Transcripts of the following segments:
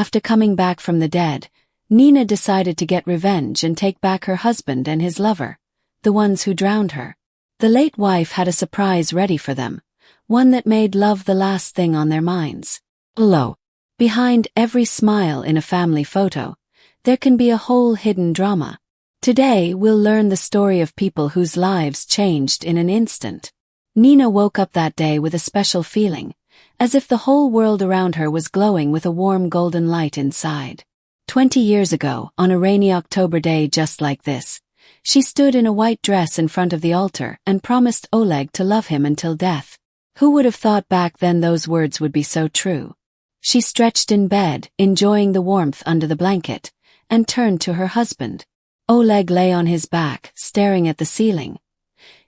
After coming back from the dead, Nina decided to get revenge and take back her husband and his lover, the ones who drowned her. The late wife had a surprise ready for them, one that made love the last thing on their minds. Lo, behind every smile in a family photo, there can be a whole hidden drama. Today we'll learn the story of people whose lives changed in an instant. Nina woke up that day with a special feeling, as if the whole world around her was glowing with a warm golden light inside. 20 years ago, on a rainy October day just like this, she stood in a white dress in front of the altar and promised Oleg to love him until death. Who would have thought back then those words would be so true? She stretched in bed, enjoying the warmth under the blanket, and turned to her husband. Oleg lay on his back, staring at the ceiling,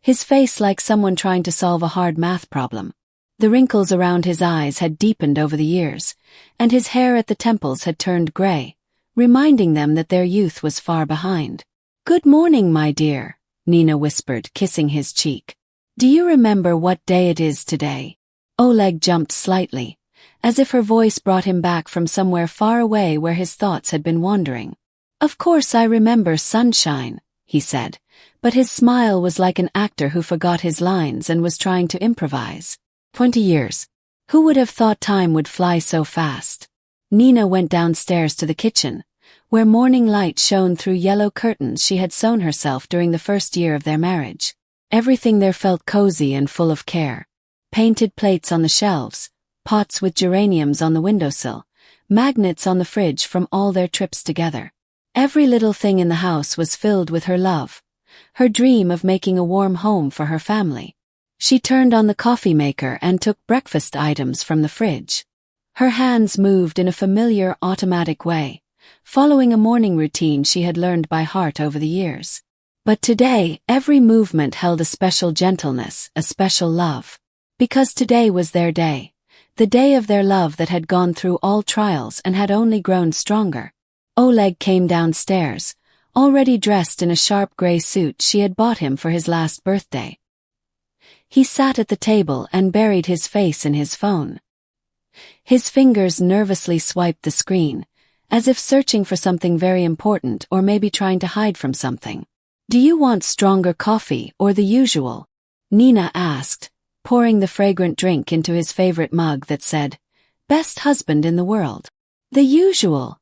his face like someone trying to solve a hard math problem. The wrinkles around his eyes had deepened over the years, and his hair at the temples had turned gray, reminding them that their youth was far behind. "Good morning, my dear," Nina whispered, kissing his cheek. "Do you remember what day it is today?" Oleg jumped slightly, as if her voice brought him back from somewhere far away where his thoughts had been wandering. "Of course I remember, sunshine," he said, but his smile was like an actor who forgot his lines and was trying to improvise. 20 years. Who would have thought time would fly so fast? Nina went downstairs to the kitchen, where morning light shone through yellow curtains she had sewn herself during the first year of their marriage. Everything there felt cozy and full of care. Painted plates on the shelves, pots with geraniums on the windowsill, magnets on the fridge from all their trips together. Every little thing in the house was filled with her love, her dream of making a warm home for her family. She turned on the coffee maker and took breakfast items from the fridge. Her hands moved in a familiar automatic way, following a morning routine she had learned by heart over the years. But today, every movement held a special gentleness, a special love. Because today was their day, the day of their love that had gone through all trials and had only grown stronger. Oleg came downstairs, already dressed in a sharp gray suit she had bought him for his last birthday. He sat at the table and buried his face in his phone. His fingers nervously swiped the screen, as if searching for something very important or maybe trying to hide from something. "Do you want stronger coffee or the usual?" Nina asked, pouring the fragrant drink into his favorite mug that said, "Best husband in the world." "The usual,"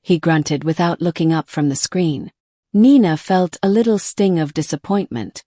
he grunted without looking up from the screen. Nina felt a little sting of disappointment.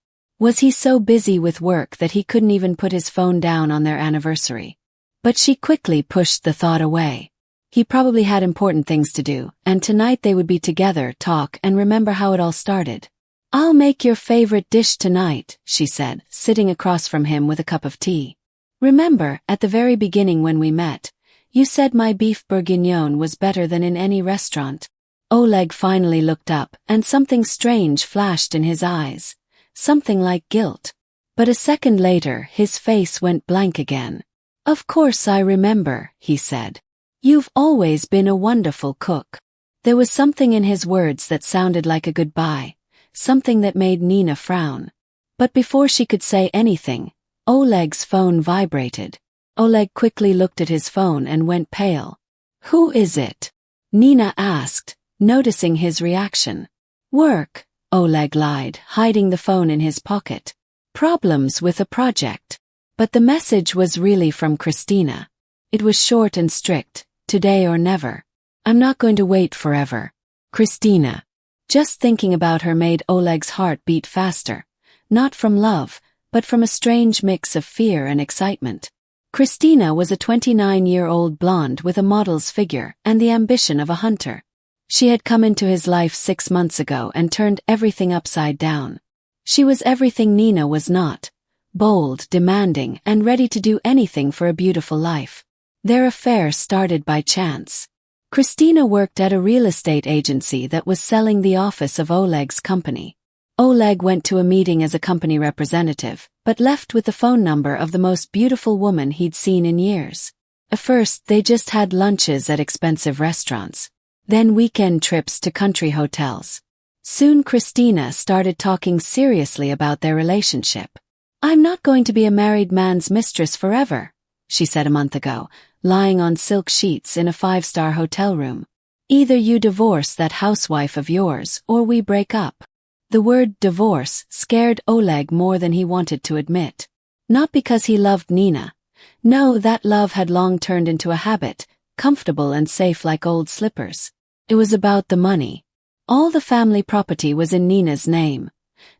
Was he so busy with work that he couldn't even put his phone down on their anniversary? But she quickly pushed the thought away. He probably had important things to do, and tonight they would be together, talk, and remember how it all started. "I'll make your favorite dish tonight," she said, sitting across from him with a cup of tea. "Remember, at the very beginning when we met, you said my beef bourguignon was better than in any restaurant." Oleg finally looked up, and something strange flashed in his eyes, something like guilt. But a second later, his face went blank again. "Of course I remember," he said. "You've always been a wonderful cook." There was something in his words that sounded like a goodbye, something that made Nina frown. But before she could say anything, Oleg's phone vibrated. Oleg quickly looked at his phone and went pale. "Who is it?" Nina asked, noticing his reaction. "Work," Oleg lied, hiding the phone in his pocket. "Problems with a project." But the message was really from Christina. It was short and strict, today or never. "I'm not going to wait forever. Christina." Just thinking about her made Oleg's heart beat faster, not from love, but from a strange mix of fear and excitement. Christina was a 29-year-old blonde with a model's figure and the ambition of a hunter. She had come into his life 6 months ago and turned everything upside down. She was everything Nina was not: bold, demanding, and ready to do anything for a beautiful life. Their affair started by chance. Christina worked at a real estate agency that was selling the office of Oleg's company. Oleg went to a meeting as a company representative, but left with the phone number of the most beautiful woman he'd seen in years. At first, they just had lunches at expensive restaurants, then weekend trips to country hotels. Soon Christina started talking seriously about their relationship. "I'm not going to be a married man's mistress forever," she said a month ago, lying on silk sheets in a five-star hotel room. Either you divorce that housewife of yours or we break up. The word divorce scared Oleg more than he wanted to admit. Not because he loved Nina. No, that love had long turned into a habit, comfortable and safe like old slippers. It was about the money. All the family property was in Nina's name.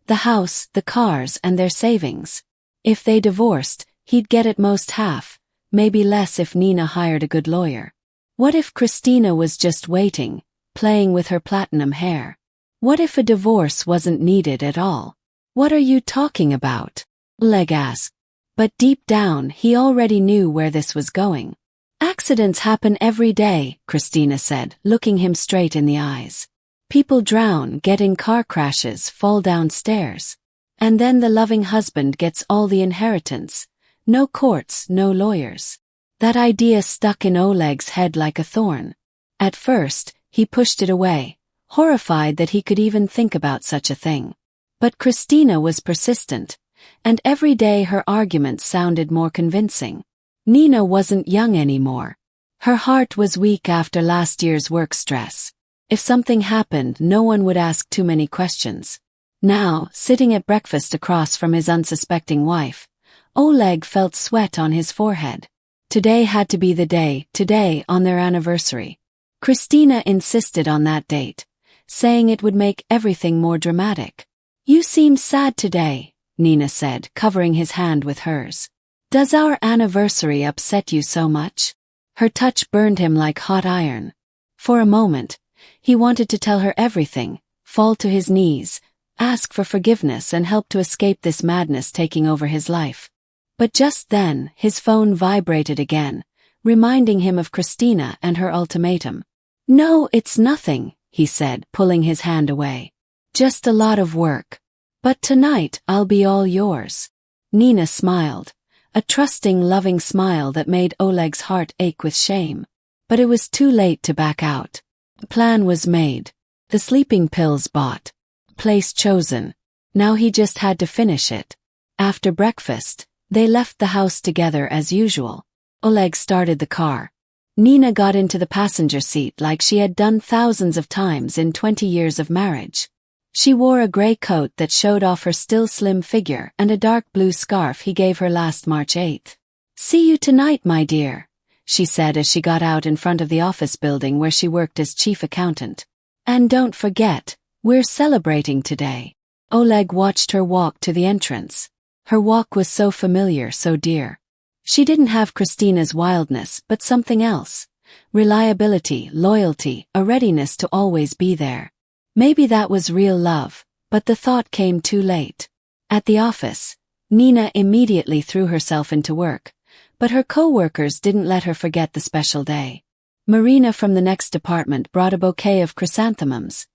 The house, the cars, and their savings. If they divorced, he'd get at most half, maybe less if Nina hired a good lawyer. What if Christina was just waiting, playing with her platinum hair? What if a divorce wasn't needed at all? What are you talking about? Oleg asked. But deep down, he already knew where this was going. Accidents happen every day, Christina said, looking him straight in the eyes. People drown, get in car crashes, fall down stairs. And then the loving husband gets all the inheritance. No courts, no lawyers. That idea stuck in Oleg's head like a thorn. At first, he pushed it away, horrified that he could even think about such a thing. But Christina was persistent, and every day her arguments sounded more convincing. Nina wasn't young anymore. Her heart was weak after last year's work stress. If something happened, no one would ask too many questions. Now, sitting at breakfast across from his unsuspecting wife, Oleg felt sweat on his forehead. Today had to be the day, today on their anniversary. Christina insisted on that date, saying it would make everything more dramatic. You seem sad today, Nina said, covering his hand with hers. Does our anniversary upset you so much? Her touch burned him like hot iron. For a moment, he wanted to tell her everything, fall to his knees, ask for forgiveness and help to escape this madness taking over his life. But just then, his phone vibrated again, reminding him of Christina and her ultimatum. No, it's nothing, he said, pulling his hand away. Just a lot of work. But tonight, I'll be all yours. Nina smiled, a trusting, loving smile that made Oleg's heart ache with shame. But it was too late to back out. The plan was made. The sleeping pills bought. Place chosen. Now he just had to finish it. After breakfast, they left the house together as usual. Oleg started the car. Nina got into the passenger seat like she had done thousands of times in 20 years of marriage. She wore a gray coat that showed off her still slim figure and a dark blue scarf he gave her last March 8th. See you tonight, my dear, she said as she got out in front of the office building where she worked as chief accountant. And don't forget, we're celebrating today. Oleg watched her walk to the entrance. Her walk was so familiar, so dear. She didn't have Christina's wildness, but something else. Reliability, loyalty, a readiness to always be there. Maybe that was real love, but the thought came too late. At the office, Nina immediately threw herself into work, but her co-workers didn't let her forget the special day. Marina from the next department brought a bouquet of chrysanthemums,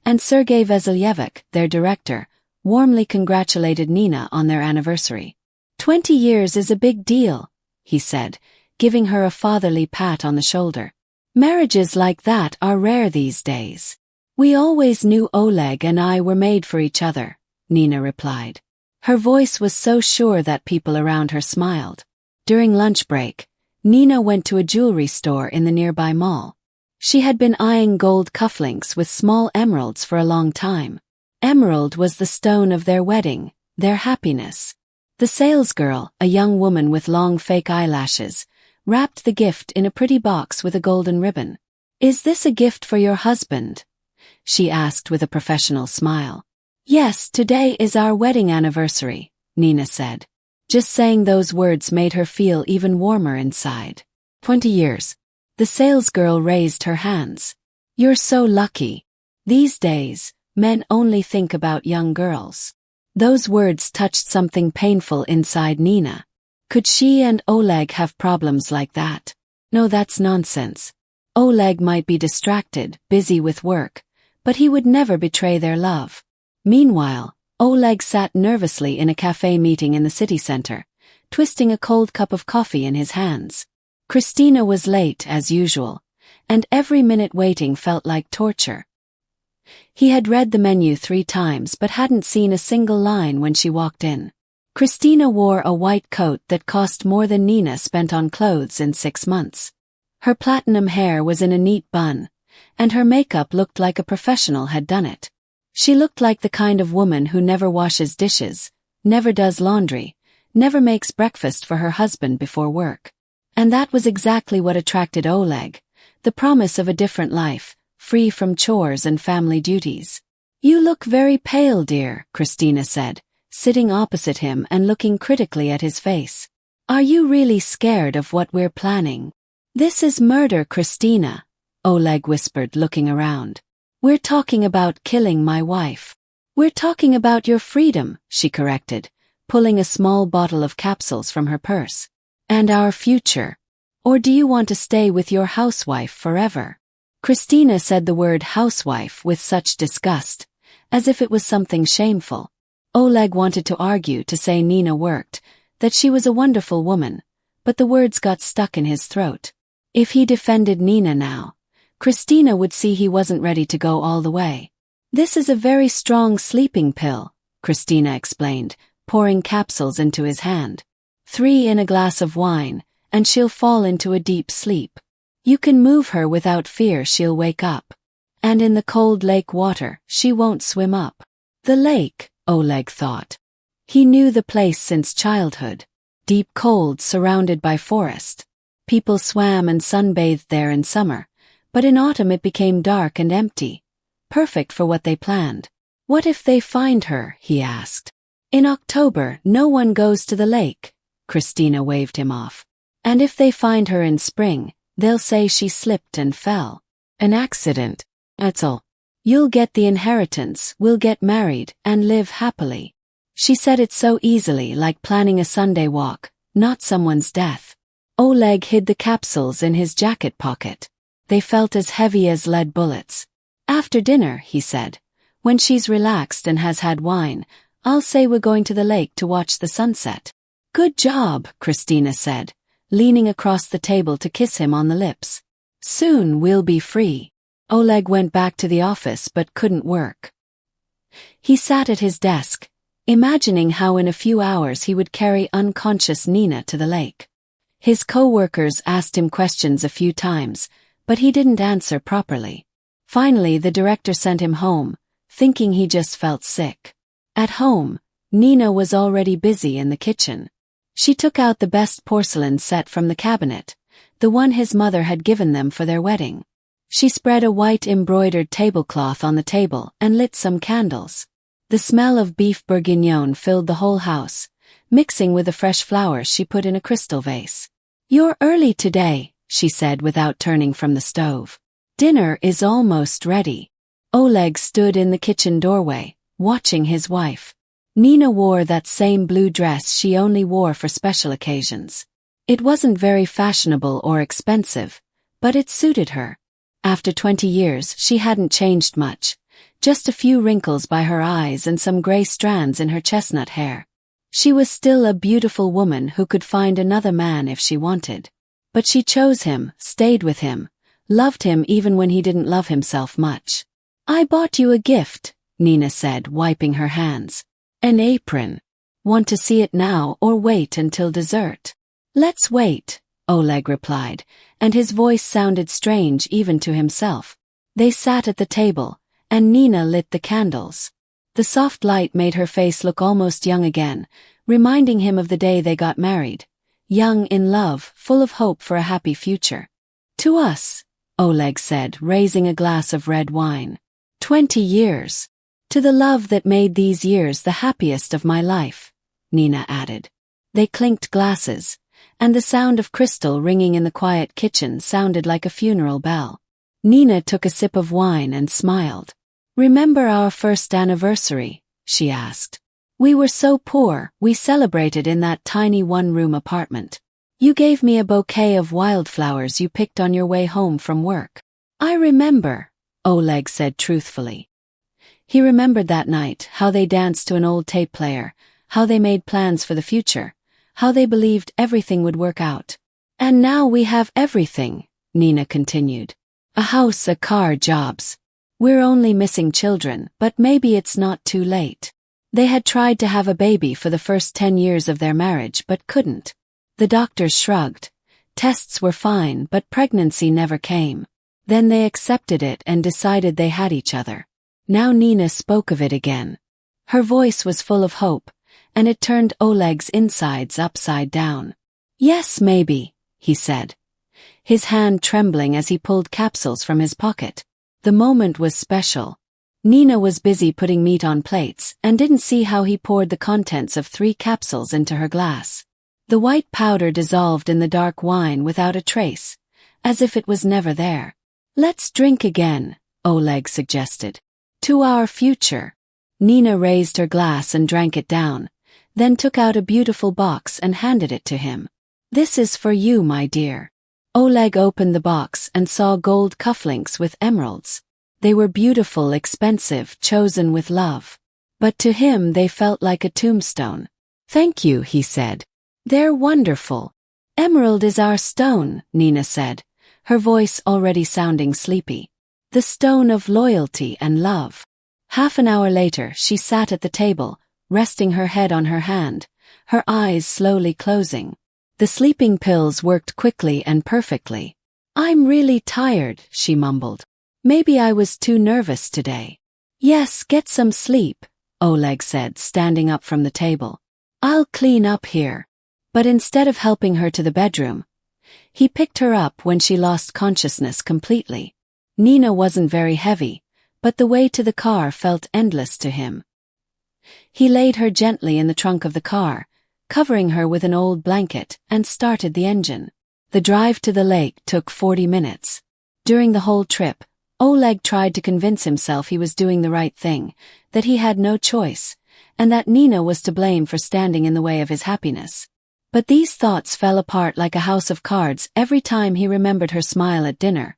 and Sergei Vasilyevic, their director, warmly congratulated Nina on their anniversary. 20 years is a big deal, he said, giving her a fatherly pat on the shoulder. Marriages like that are rare these days. We always knew Oleg and I were made for each other, Nina replied. Her voice was so sure that people around her smiled. During lunch break, Nina went to a jewelry store in the nearby mall. She had been eyeing gold cufflinks with small emeralds for a long time. Emerald was the stone of their wedding, their happiness. The salesgirl, a young woman with long fake eyelashes, wrapped the gift in a pretty box with a golden ribbon. Is this a gift for your husband? She asked with a professional smile. Yes, today is our wedding anniversary, Nina said. Just saying those words made her feel even warmer inside. 20 years. The salesgirl raised her hands. You're so lucky. These days, men only think about young girls. Those words touched something painful inside Nina. Could she and Oleg have problems like that? No, that's nonsense. Oleg might be distracted, busy with work, but he would never betray their love. Meanwhile, Oleg sat nervously in a cafe meeting in the city center, twisting a cold cup of coffee in his hands. Christina was late, as usual, and every minute waiting felt like torture. He had read the menu 3 times but hadn't seen a single line when she walked in. Christina wore a white coat that cost more than Nina spent on clothes in 6 months. Her platinum hair was in a neat bun, and her makeup looked like a professional had done it. She looked like the kind of woman who never washes dishes, never does laundry, never makes breakfast for her husband before work. And that was exactly what attracted Oleg, the promise of a different life, free from chores and family duties. "You look very pale, dear," Christina said, sitting opposite him and looking critically at his face. "Are you really scared of what we're planning?" "This is murder, Christina," Oleg whispered, looking around. "We're talking about killing my wife." "We're talking about your freedom," she corrected, pulling a small bottle of capsules from her purse. "And our future. Or do you want to stay with your housewife forever?" Christina said the word housewife with such disgust, as if it was something shameful. Oleg wanted to argue, to say Nina worked, that she was a wonderful woman, but the words got stuck in his throat. If he defended Nina now, Christina would see he wasn't ready to go all the way. "This is a very strong sleeping pill," Christina explained, pouring capsules into his hand. "3 in a glass of wine, and she'll fall into a deep sleep. You can move her without fear she'll wake up. And in the cold lake water, she won't swim up." The lake, Oleg thought. He knew the place since childhood. Deep cold, surrounded by forest. People swam and sunbathed there in summer, but in autumn it became dark and empty. Perfect for what they planned. "What if they find her?" he asked. "In October, no one goes to the lake," Christina waved him off. "And if they find her in spring, they'll say she slipped and fell. An accident. That's all. You'll get the inheritance, we'll get married, and live happily." She said it so easily, like planning a Sunday walk, not someone's death. Oleg hid the capsules in his jacket pocket. They felt as heavy as lead bullets. "After dinner," he said, "when she's relaxed and has had wine, I'll say we're going to the lake to watch the sunset." "Good job," Christina said, leaning across the table to kiss him on the lips. "Soon we'll be free." Oleg went back to the office but couldn't work. He sat at his desk, imagining how in a few hours he would carry unconscious Nina to the lake. His co-workers asked him questions a few times, but he didn't answer properly. Finally, the director sent him home, thinking he just felt sick. At home, Nina was already busy in the kitchen. She took out the best porcelain set from the cabinet, the one his mother had given them for their wedding. She spread a white embroidered tablecloth on the table and lit some candles. The smell of beef bourguignon filled the whole house, mixing with the fresh flowers she put in a crystal vase. "You're early today," she said without turning from the stove. "Dinner is almost ready." Oleg stood in the kitchen doorway, watching his wife. Nina wore that same blue dress she only wore for special occasions. It wasn't very fashionable or expensive, but it suited her. After 20 years, she hadn't changed much, just a few wrinkles by her eyes and some gray strands in her chestnut hair. She was still a beautiful woman who could find another man if she wanted. But she chose him, stayed with him, loved him even when he didn't love himself much. "I bought you a gift," Nina said, wiping her hands. "An apron. Want to see it now or wait until dessert?" "Let's wait," Oleg replied, and his voice sounded strange even to himself. They sat at the table, and Nina lit the candles. The soft light made her face look almost young again, reminding him of the day they got married. Young in love, full of hope for a happy future. "To us," Oleg said, raising a glass of red wine. 20 years. "To the love that made these years the happiest of my life," Nina added. They clinked glasses, and the sound of crystal ringing in the quiet kitchen sounded like a funeral bell. Nina took a sip of wine and smiled. "Remember our first anniversary?" she asked. "We were so poor, we celebrated in that tiny one-room apartment. You gave me a bouquet of wildflowers you picked on your way home from work." "I remember," Oleg said truthfully. He remembered that night, how they danced to an old tape player, how they made plans for the future, how they believed everything would work out. "And now we have everything," Nina continued. "A house, a car, jobs. We're only missing children, but maybe it's not too late." They had tried to have a baby for the first 10 years of their marriage but couldn't. The doctors shrugged. Tests were fine, but pregnancy never came. Then they accepted it and decided they had each other. Now Nina spoke of it again. Her voice was full of hope, and it turned Oleg's insides upside down. "Yes, maybe," he said, his hand trembling as he pulled capsules from his pocket. The moment was special. Nina was busy putting meat on plates and didn't see how he poured the contents of 3 capsules into her glass. The white powder dissolved in the dark wine without a trace, as if it was never there. "Let's drink again," Oleg suggested. "To our future." Nina raised her glass and drank it down, then took out a beautiful box and handed it to him. "This is for you, my dear." Oleg opened the box and saw gold cufflinks with emeralds. They were beautiful, expensive, chosen with love. But to him they felt like a tombstone. "Thank you," he said. "They're wonderful." "Emerald is our stone," Nina said, her voice already sounding sleepy. "The stone of loyalty and love." Half an hour later she sat at the table, resting her head on her hand, her eyes slowly closing. The sleeping pills worked quickly and perfectly. "I'm really tired," she mumbled. "Maybe I was too nervous today." "Yes, get some sleep," Oleg said, standing up from the table. "I'll clean up here." But instead of helping her to the bedroom, he picked her up when she lost consciousness completely. Nina wasn't very heavy, but the way to the car felt endless to him. He laid her gently in the trunk of the car, covering her with an old blanket, and started the engine. The drive to the lake took 40 minutes. During the whole trip, Oleg tried to convince himself he was doing the right thing, that he had no choice, and that Nina was to blame for standing in the way of his happiness. But these thoughts fell apart like a house of cards every time he remembered her smile at dinner,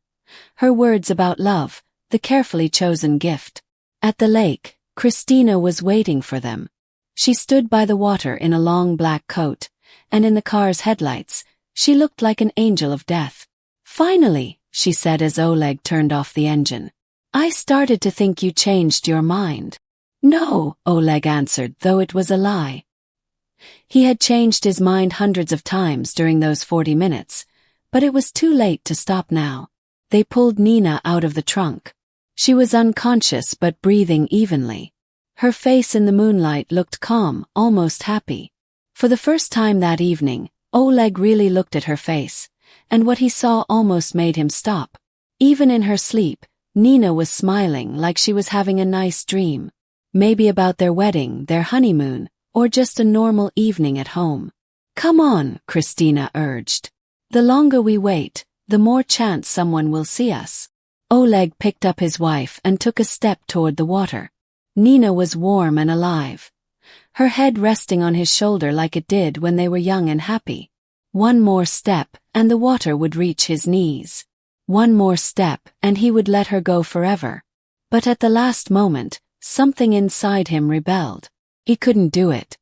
her words about love, the carefully chosen gift. At the lake, Christina was waiting for them. She stood by the water in a long black coat, and in the car's headlights, she looked like an angel of death. "Finally," she said as Oleg turned off the engine. "I started to think you changed your mind." "No," Oleg answered, though it was a lie. He had changed his mind hundreds of times during those 40 minutes, but it was too late to stop now. They pulled Nina out of the trunk. She was unconscious but breathing evenly. Her face in the moonlight looked calm, almost happy. For the first time that evening, Oleg really looked at her face, and what he saw almost made him stop. Even in her sleep, Nina was smiling like she was having a nice dream. Maybe about their wedding, their honeymoon, or just a normal evening at home. "Come on," Christina urged. "The longer we wait, the more chance someone will see us." Oleg picked up his wife and took a step toward the water. Nina was warm and alive, her head resting on his shoulder like it did when they were young and happy. One more step, and the water would reach his knees. One more step, and he would let her go forever. But at the last moment, something inside him rebelled. He couldn't do it.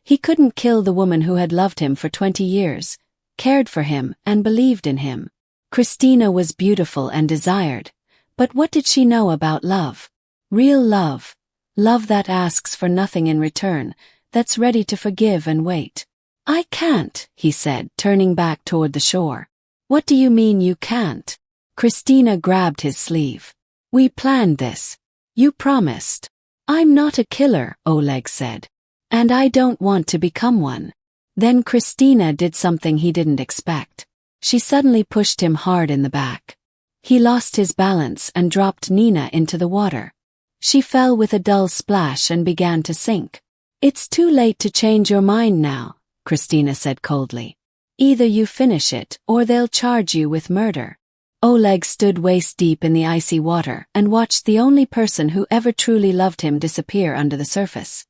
He couldn't kill the woman who had loved him for 20 years, cared for him, and believed in him. Christina was beautiful and desired, but what did she know about love? Real love. Love that asks for nothing in return, that's ready to forgive and wait. "I can't," he said, turning back toward the shore. "What do you mean you can't?" Christina grabbed his sleeve. "We planned this. You promised." "I'm not a killer," Oleg said. "And I don't want to become one." Then Christina did something he didn't expect. She suddenly pushed him hard in the back. He lost his balance and dropped Nina into the water. She fell with a dull splash and began to sink. "It's too late to change your mind now," Christina said coldly. "Either you finish it or they'll charge you with murder." Oleg stood waist-deep in the icy water and watched the only person who ever truly loved him disappear under the surface.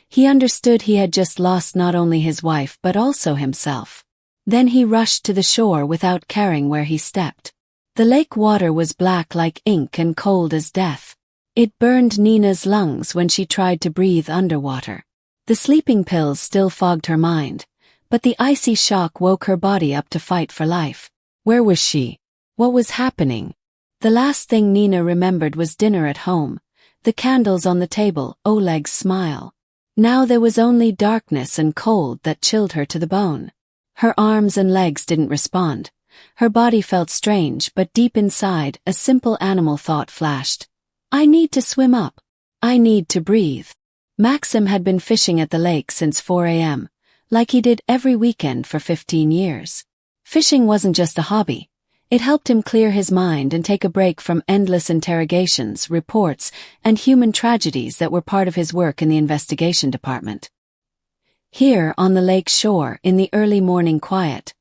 He understood he had just lost not only his wife but also himself. Then he rushed to the shore without caring where he stepped. The lake water was black like ink and cold as death. It burned Nina's lungs when she tried to breathe underwater. The sleeping pills still fogged her mind, but the icy shock woke her body up to fight for life. Where was she? What was happening? The last thing Nina remembered was dinner at home, the candles on the table, Oleg's smile. Now there was only darkness and cold that chilled her to the bone. Her arms and legs didn't respond. Her body felt strange, but deep inside, a simple animal thought flashed. I need to swim up. I need to breathe. Maxim had been fishing at the lake since 4 a.m., like he did every weekend for 15 years. Fishing wasn't just a hobby. It helped him clear his mind and take a break from endless interrogations, reports, and human tragedies that were part of his work in the investigation department. Here, on the lake's shore, in the early morning quiet,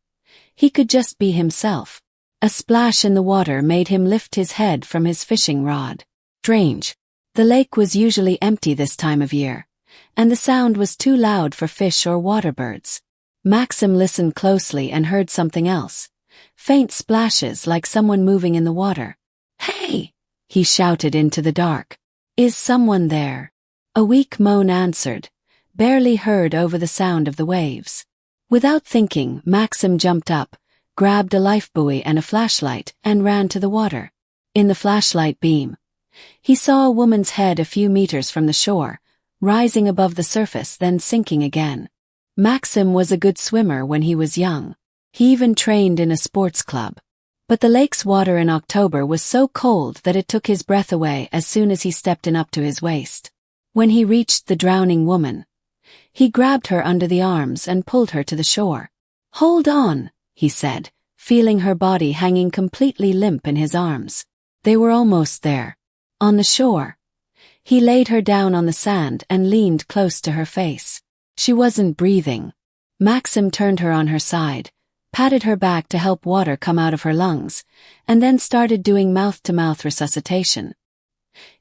he could just be himself. A splash in the water made him lift his head from his fishing rod. Strange. The lake was usually empty this time of year, and the sound was too loud for fish or water birds. Maxim listened closely and heard something else. Faint splashes like someone moving in the water. Hey! He shouted into the dark. Is someone there? A weak moan answered, barely heard over the sound of the waves. Without thinking, Maxim jumped up, grabbed a lifebuoy and a flashlight, and ran to the water. In the flashlight beam, he saw a woman's head a few meters from the shore, rising above the surface then sinking again. Maxim was a good swimmer when he was young. He even trained in a sports club. But the lake's water in October was so cold that it took his breath away as soon as he stepped in up to his waist. When he reached the drowning woman, he grabbed her under the arms and pulled her to the shore. Hold on, he said, feeling her body hanging completely limp in his arms. They were almost there. On the shore, he laid her down on the sand and leaned close to her face. She wasn't breathing. Maxim turned her on her side, patted her back to help water come out of her lungs, and then started doing mouth-to-mouth resuscitation.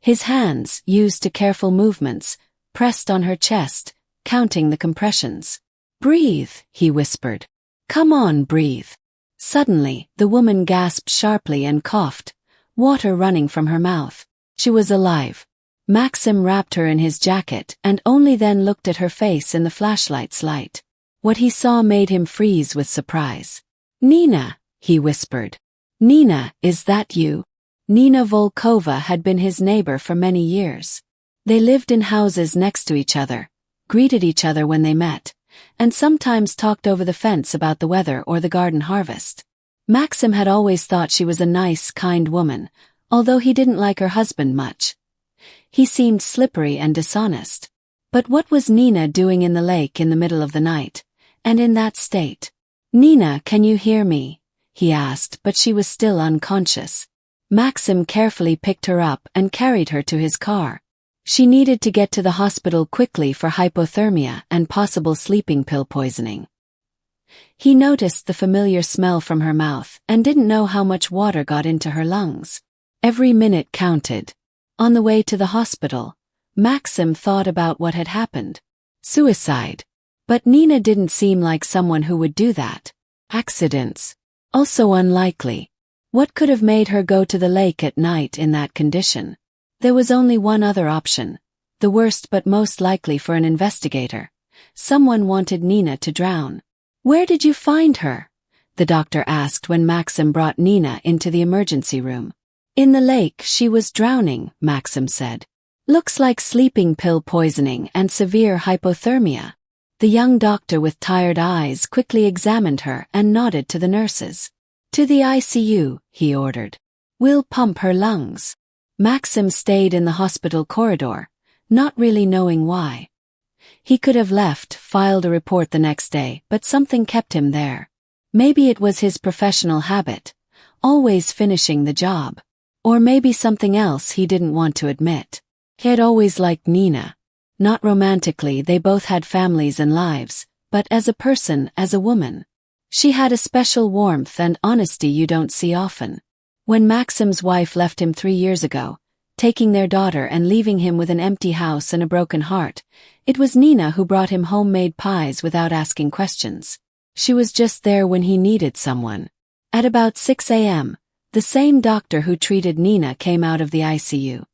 His hands, used to careful movements, pressed on her chest, counting the compressions. Breathe, he whispered. Come on, breathe. Suddenly, the woman gasped sharply and coughed, water running from her mouth. She was alive. Maxim wrapped her in his jacket and only then looked at her face in the flashlight's light. What he saw made him freeze with surprise. Nina, he whispered. Nina, is that you? Nina Volkova had been his neighbor for many years. They lived in houses next to each other, greeted each other when they met, and sometimes talked over the fence about the weather or the garden harvest. Maxim had always thought she was a nice, kind woman, although he didn't like her husband much. He seemed slippery and dishonest. But what was Nina doing in the lake in the middle of the night, and in that state? Nina, can you hear me? He asked, but she was still unconscious. Maxim carefully picked her up and carried her to his car. She needed to get to the hospital quickly for hypothermia and possible sleeping pill poisoning. He noticed the familiar smell from her mouth and didn't know how much water got into her lungs. Every minute counted. On the way to the hospital, Maxim thought about what had happened. Suicide. But Nina didn't seem like someone who would do that. Accidents. Also unlikely. What could have made her go to the lake at night in that condition? There was only one other option, the worst but most likely for an investigator. Someone wanted Nina to drown. Where did you find her? The doctor asked when Maxim brought Nina into the emergency room. In the lake, she was drowning, Maxim said. Looks like sleeping pill poisoning and severe hypothermia. The young doctor with tired eyes quickly examined her and nodded to the nurses. To the ICU, he ordered. We'll pump her lungs. Maxim stayed in the hospital corridor, not really knowing why. He could have left, filed a report the next day, but something kept him there. Maybe it was his professional habit, always finishing the job. Or maybe something else he didn't want to admit. He had always liked Nina. Not romantically, they both had families and lives, but as a person, as a woman. She had a special warmth and honesty you don't see often. When Maxim's wife left him 3 years ago, taking their daughter and leaving him with an empty house and a broken heart, it was Nina who brought him homemade pies without asking questions. She was just there when he needed someone. At about 6 a.m., the same doctor who treated Nina came out of the ICU.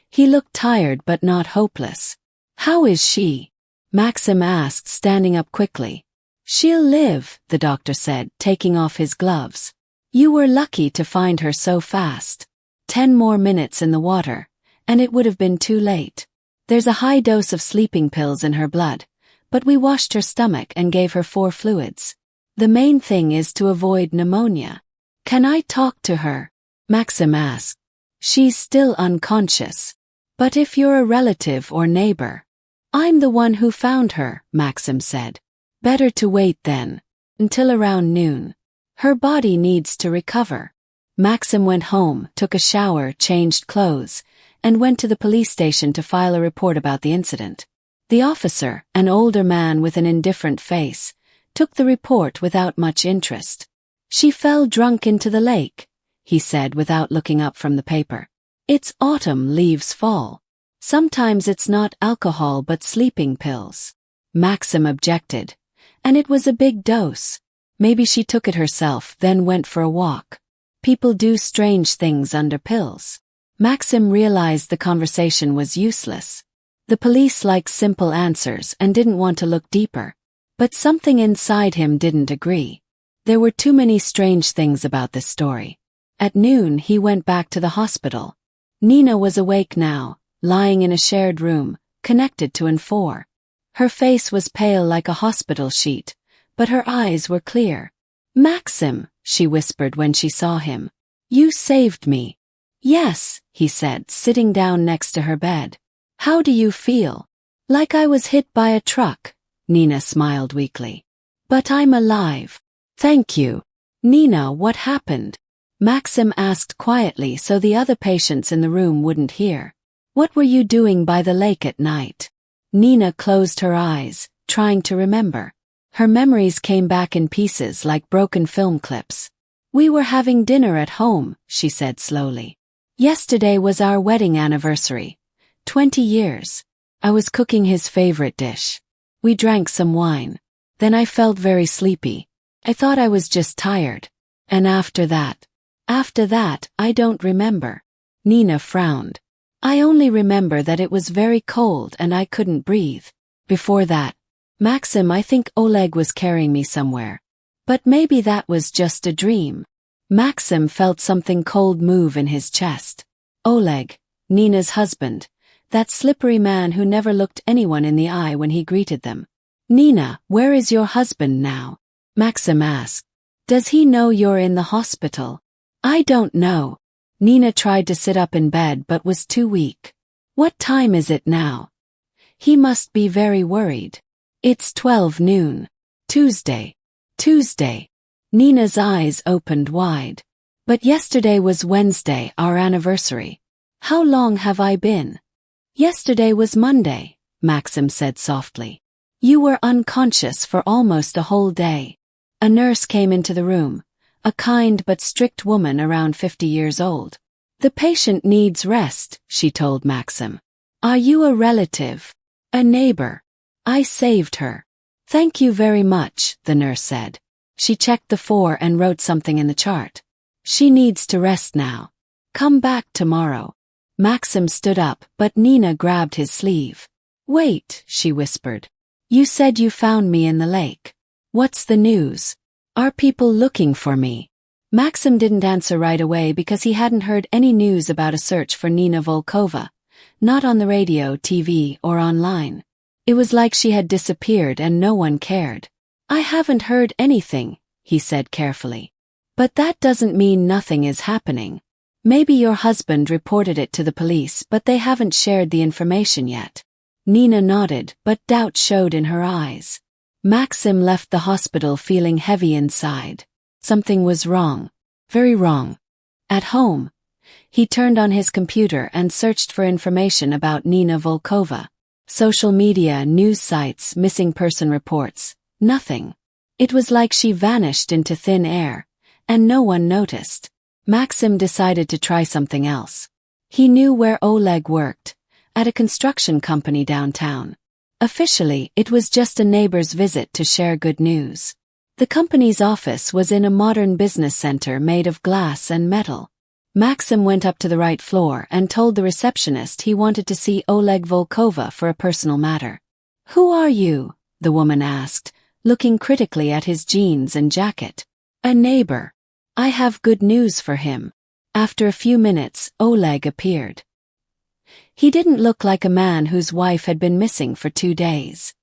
He looked tired but not hopeless. How is she? Maxim asked, standing up quickly. She'll live, the doctor said, taking off his gloves. You were lucky to find her so fast. 10 more minutes in the water, and it would have been too late. There's a high dose of sleeping pills in her blood, but we washed her stomach and gave her 4 fluids. The main thing is to avoid pneumonia. Can I talk to her? Maxim asked. She's still unconscious. But if you're a relative or neighbor. I'm the one who found her, Maxim said. Better to wait then. Until around noon. Her body needs to recover. Maxim went home, took a shower, changed clothes, and went to the police station to file a report about the incident. The officer, an older man with an indifferent face, took the report without much interest. She fell drunk into the lake, he said without looking up from the paper. It's autumn, leaves fall. Sometimes it's not alcohol but sleeping pills. Maxim objected. And it was a big dose. Maybe she took it herself, then went for a walk. People do strange things under pills. Maxim realized the conversation was useless. The police liked simple answers and didn't want to look deeper. But something inside him didn't agree. There were too many strange things about this story. At noon he went back to the hospital. Nina was awake now, lying in a shared room, connected to N4. Her face was pale like a hospital sheet, but her eyes were clear. Maxim, she whispered when she saw him. You saved me. Yes, he said, sitting down next to her bed. How do you feel? Like I was hit by a truck. Nina smiled weakly. But I'm alive. Thank you. Nina, what happened? Maxim asked quietly so the other patients in the room wouldn't hear. What were you doing by the lake at night? Nina closed her eyes, trying to remember. Her memories came back in pieces like broken film clips. We were having dinner at home, she said slowly. Yesterday was our wedding anniversary. 20 years. I was cooking his favorite dish. We drank some wine. Then I felt very sleepy. I thought I was just tired. And after that, I don't remember. Nina frowned. I only remember that it was very cold and I couldn't breathe. Before that, Maxim, I think Oleg was carrying me somewhere. But maybe that was just a dream. Maxim felt something cold move in his chest. Oleg, Nina's husband, that slippery man who never looked anyone in the eye when he greeted them. Nina, where is your husband now? Maxim asked. Does he know you're in the hospital? I don't know. Nina tried to sit up in bed but was too weak. What time is it now? He must be very worried. It's 12 noon. Tuesday. Nina's eyes opened wide. But yesterday was Wednesday, our anniversary. How long have I been? Yesterday was Monday, Maxim said softly. You were unconscious for almost a whole day. A nurse came into the room, a kind but strict woman around 50 years old. The patient needs rest, she told Maxim. Are you a relative? A neighbor? I saved her. Thank you very much, the nurse said. She checked the 4 and wrote something in the chart. She needs to rest now. Come back tomorrow. Maxim stood up, but Nina grabbed his sleeve. Wait, she whispered. You said you found me in the lake. What's the news? Are people looking for me? Maxim didn't answer right away because he hadn't heard any news about a search for Nina Volkova. Not on the radio, TV, or online. It was like she had disappeared and no one cared. I haven't heard anything, he said carefully. But that doesn't mean nothing is happening. Maybe your husband reported it to the police but they haven't shared the information yet. Nina nodded, but doubt showed in her eyes. Maxim left the hospital feeling heavy inside. Something was wrong. Very wrong. At home, he turned on his computer and searched for information about Nina Volkova. Social media, news sites, missing person reports. Nothing. It was like she vanished into thin air, and no one noticed. Maxim decided to try something else. He knew where Oleg worked, at a construction company downtown. Officially, it was just a neighbor's visit to share good news. The company's office was in a modern business center made of glass and metal. Maxim went up to the right floor and told the receptionist he wanted to see Oleg Volkova for a personal matter. Who are you? The woman asked, looking critically at his jeans and jacket. A neighbor. I have good news for him. After a few minutes, Oleg appeared. He didn't look like a man whose wife had been missing for 2 days.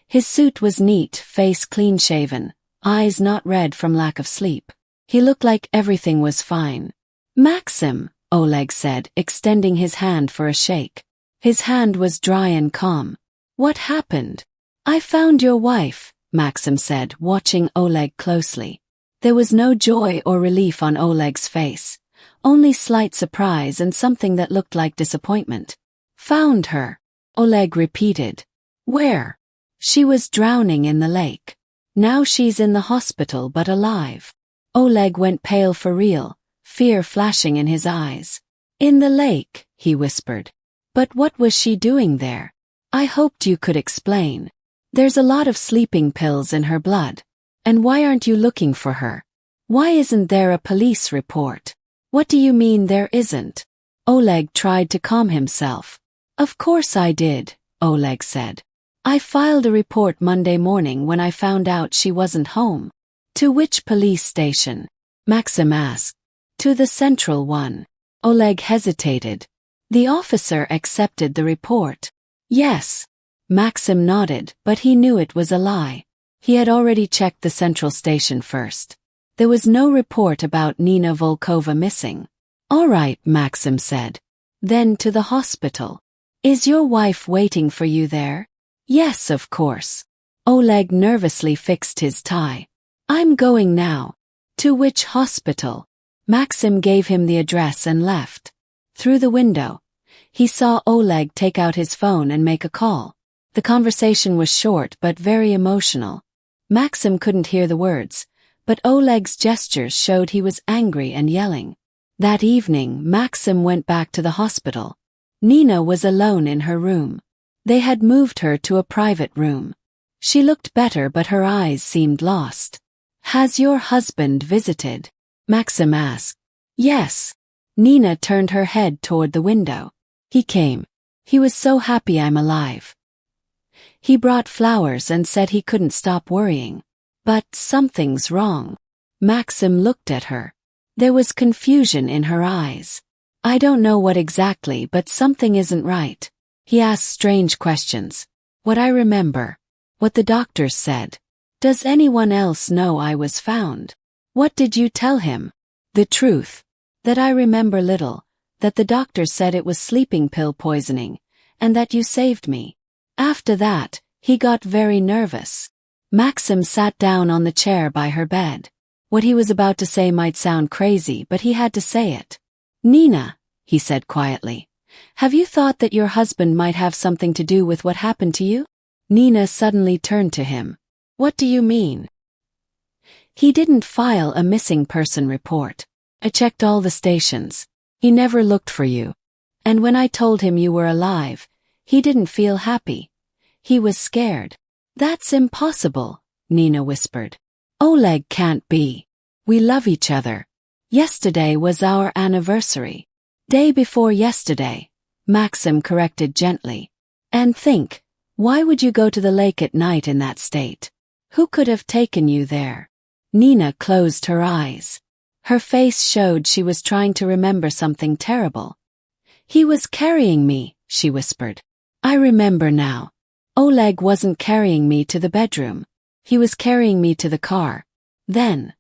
His suit was neat, face clean-shaven, eyes not red from lack of sleep. He looked like everything was fine. "Maxim," Oleg said, extending his hand for a shake. His hand was dry and calm. "What happened?" "I found your wife," Maxim said, watching Oleg closely. There was no joy or relief on Oleg's face, only slight surprise and something that looked like disappointment. "Found her," Oleg repeated. "Where?" "She was drowning in the lake. Now she's in the hospital but alive." Oleg went pale for real, fear flashing in his eyes. "In the lake," he whispered. "But what was she doing there? I hoped you could explain. There's a lot of sleeping pills in her blood. And why aren't you looking for her? Why isn't there a police report?" "What do you mean there isn't?" Oleg tried to calm himself. "Of course I did," Oleg said. "I filed a report Monday morning when I found out she wasn't home." "To which police station?" Maxim asked. "To the central one." Oleg hesitated. "The officer accepted the report." "Yes." Maxim nodded, but he knew it was a lie. He had already checked the central station first. There was no report about Nina Volkova missing. "All right," Maxim said. "Then to the hospital. Is your wife waiting for you there?" "Yes, of course." Oleg nervously fixed his tie. "I'm going now." "To which hospital?" Maxim gave him the address and left. Through the window, he saw Oleg take out his phone and make a call. The conversation was short but very emotional. Maxim couldn't hear the words, but Oleg's gestures showed he was angry and yelling. That evening, Maxim went back to the hospital. Nina was alone in her room. They had moved her to a private room. She looked better but her eyes seemed lost. "Has your husband visited?" Maxim asked. "Yes." Nina turned her head toward the window. "He came. He was so happy I'm alive. He brought flowers and said he couldn't stop worrying. But something's wrong." Maxim looked at her. There was confusion in her eyes. "I don't know what exactly, but something isn't right." He asked strange questions. "What I remember. What the doctors said. Does anyone else know I was found?" "What did you tell him?" "The truth. That I remember little, that the doctors said it was sleeping pill poisoning, and that you saved me." After that, he got very nervous. Maxim sat down on the chair by her bed. What he was about to say might sound crazy, but he had to say it. "Nina," he said quietly, "have you thought that your husband might have something to do with what happened to you?" Nina suddenly turned to him. "What do you mean?" "He didn't file a missing person report. I checked all the stations. He never looked for you. And when I told him you were alive, he didn't feel happy. He was scared." "That's impossible," Nina whispered. "Oleg can't be. We love each other. Yesterday was our anniversary." "Day before yesterday," Maxim corrected gently. "And think, why would you go to the lake at night in that state? Who could have taken you there?" Nina closed her eyes. Her face showed she was trying to remember something terrible. "He was carrying me," she whispered. "I remember now. Oleg wasn't carrying me to the bedroom. He was carrying me to the car. Then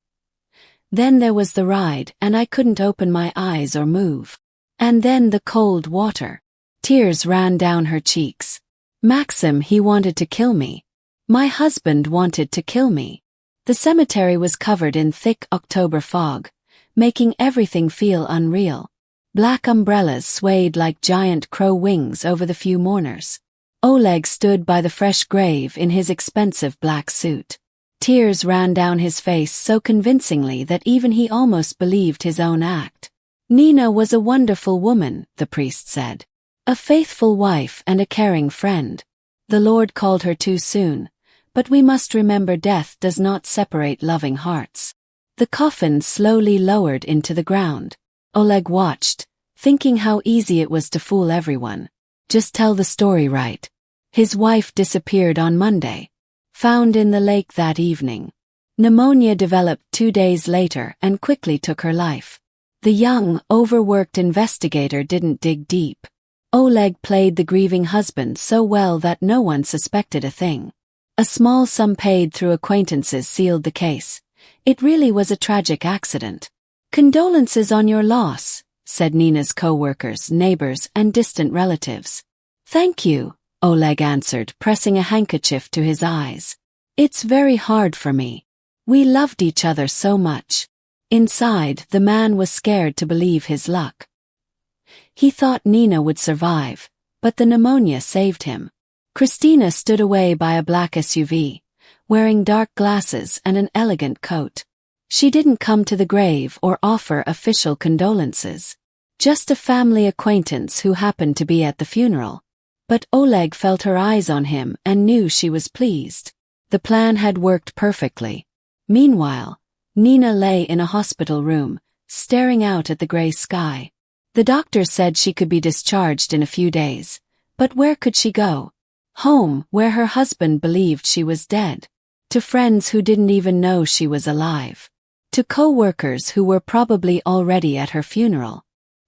there was the ride and I couldn't open my eyes or move. And then the cold water." Tears ran down her cheeks. "Maxim, he wanted to kill me. My husband wanted to kill me." The cemetery was covered in thick October fog, making everything feel unreal. Black umbrellas swayed like giant crow wings over the few mourners. Oleg stood by the fresh grave in his expensive black suit. Tears ran down his face so convincingly that even he almost believed his own act. "Nina was a wonderful woman," the priest said. "A faithful wife and a caring friend. The Lord called her too soon, but we must remember death does not separate loving hearts." The coffin slowly lowered into the ground. Oleg watched, thinking how easy it was to fool everyone. Just tell the story right. His wife disappeared on Monday. Found in the lake that evening. Pneumonia developed 2 days later and quickly took her life. The young, overworked investigator didn't dig deep. Oleg played the grieving husband so well that no one suspected a thing. A small sum paid through acquaintances sealed the case. It really was a tragic accident. "Condolences on your loss," said Nina's co-workers, neighbors, and distant relatives. "Thank you," Oleg answered, pressing a handkerchief to his eyes. "It's very hard for me. We loved each other so much." Inside, the man was scared to believe his luck. He thought Nina would survive, but the pneumonia saved him. Christina stood away by a black SUV, wearing dark glasses and an elegant coat. She didn't come to the grave or offer official condolences. Just a family acquaintance who happened to be at the funeral. But Oleg felt her eyes on him and knew she was pleased. The plan had worked perfectly. Meanwhile, Nina lay in a hospital room, staring out at the gray sky. The doctor said she could be discharged in a few days, but where could she go? Home, where her husband believed she was dead. To friends who didn't even know she was alive. To co-workers who were probably already at her funeral.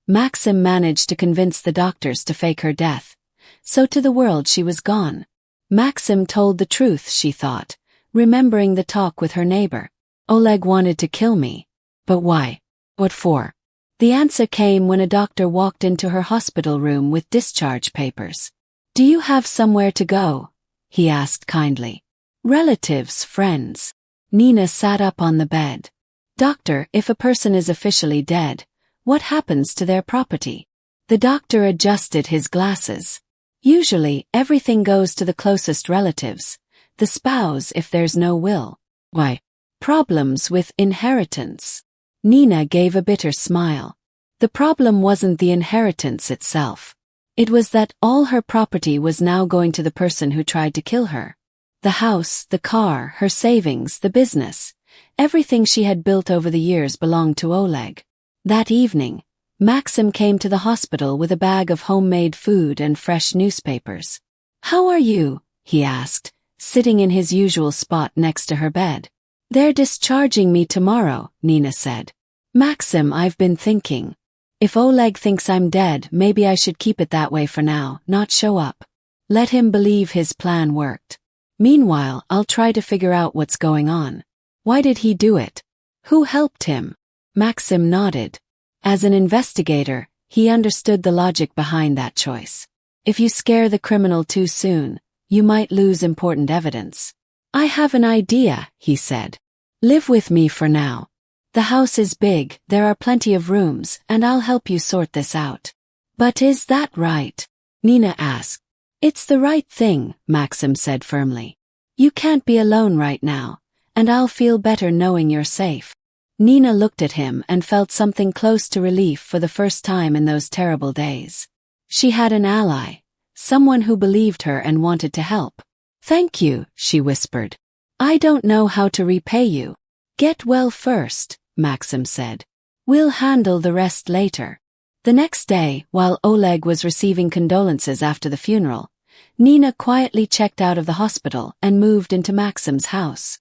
Maxim managed to convince the doctors to fake her death, so to the world she was gone. Maxim told the truth, she thought, remembering the talk with her neighbor. Oleg wanted to kill me. But why? What for? The answer came when a doctor walked into her hospital room with discharge papers. "Do you have somewhere to go?" he asked kindly. "Relatives, friends." Nina sat up on the bed. "Doctor, if a person is officially dead, what happens to their property?" The doctor adjusted his glasses. "Usually, everything goes to the closest relatives, the spouse if there's no will." "Why?" "Problems with inheritance." Nina gave a bitter smile. The problem wasn't the inheritance itself. It was that all her property was now going to the person who tried to kill her. The house, the car, her savings, the business. Everything she had built over the years belonged to Oleg. That evening, Maxim came to the hospital with a bag of homemade food and fresh newspapers. "How are you?" he asked, sitting in his usual spot next to her bed. "They're discharging me tomorrow," Nina said. "Maxim, I've been thinking. If Oleg thinks I'm dead, maybe I should keep it that way for now, not show up. Let him believe his plan worked. Meanwhile, I'll try to figure out what's going on. Why did he do it? Who helped him?" Maxim nodded. As an investigator, he understood the logic behind that choice. If you scare the criminal too soon, you might lose important evidence. "I have an idea," he said. "Live with me for now. The house is big, there are plenty of rooms, and I'll help you sort this out." "But is that right?" Nina asked. "It's the right thing," Maxim said firmly. "You can't be alone right now, and I'll feel better knowing you're safe." Nina looked at him and felt something close to relief for the first time in those terrible days. She had an ally, someone who believed her and wanted to help. "Thank you," she whispered. "I don't know how to repay you." "Get well first," Maxim said. "We'll handle the rest later." The next day, while Oleg was receiving condolences after the funeral, Nina quietly checked out of the hospital and moved into Maxim's house.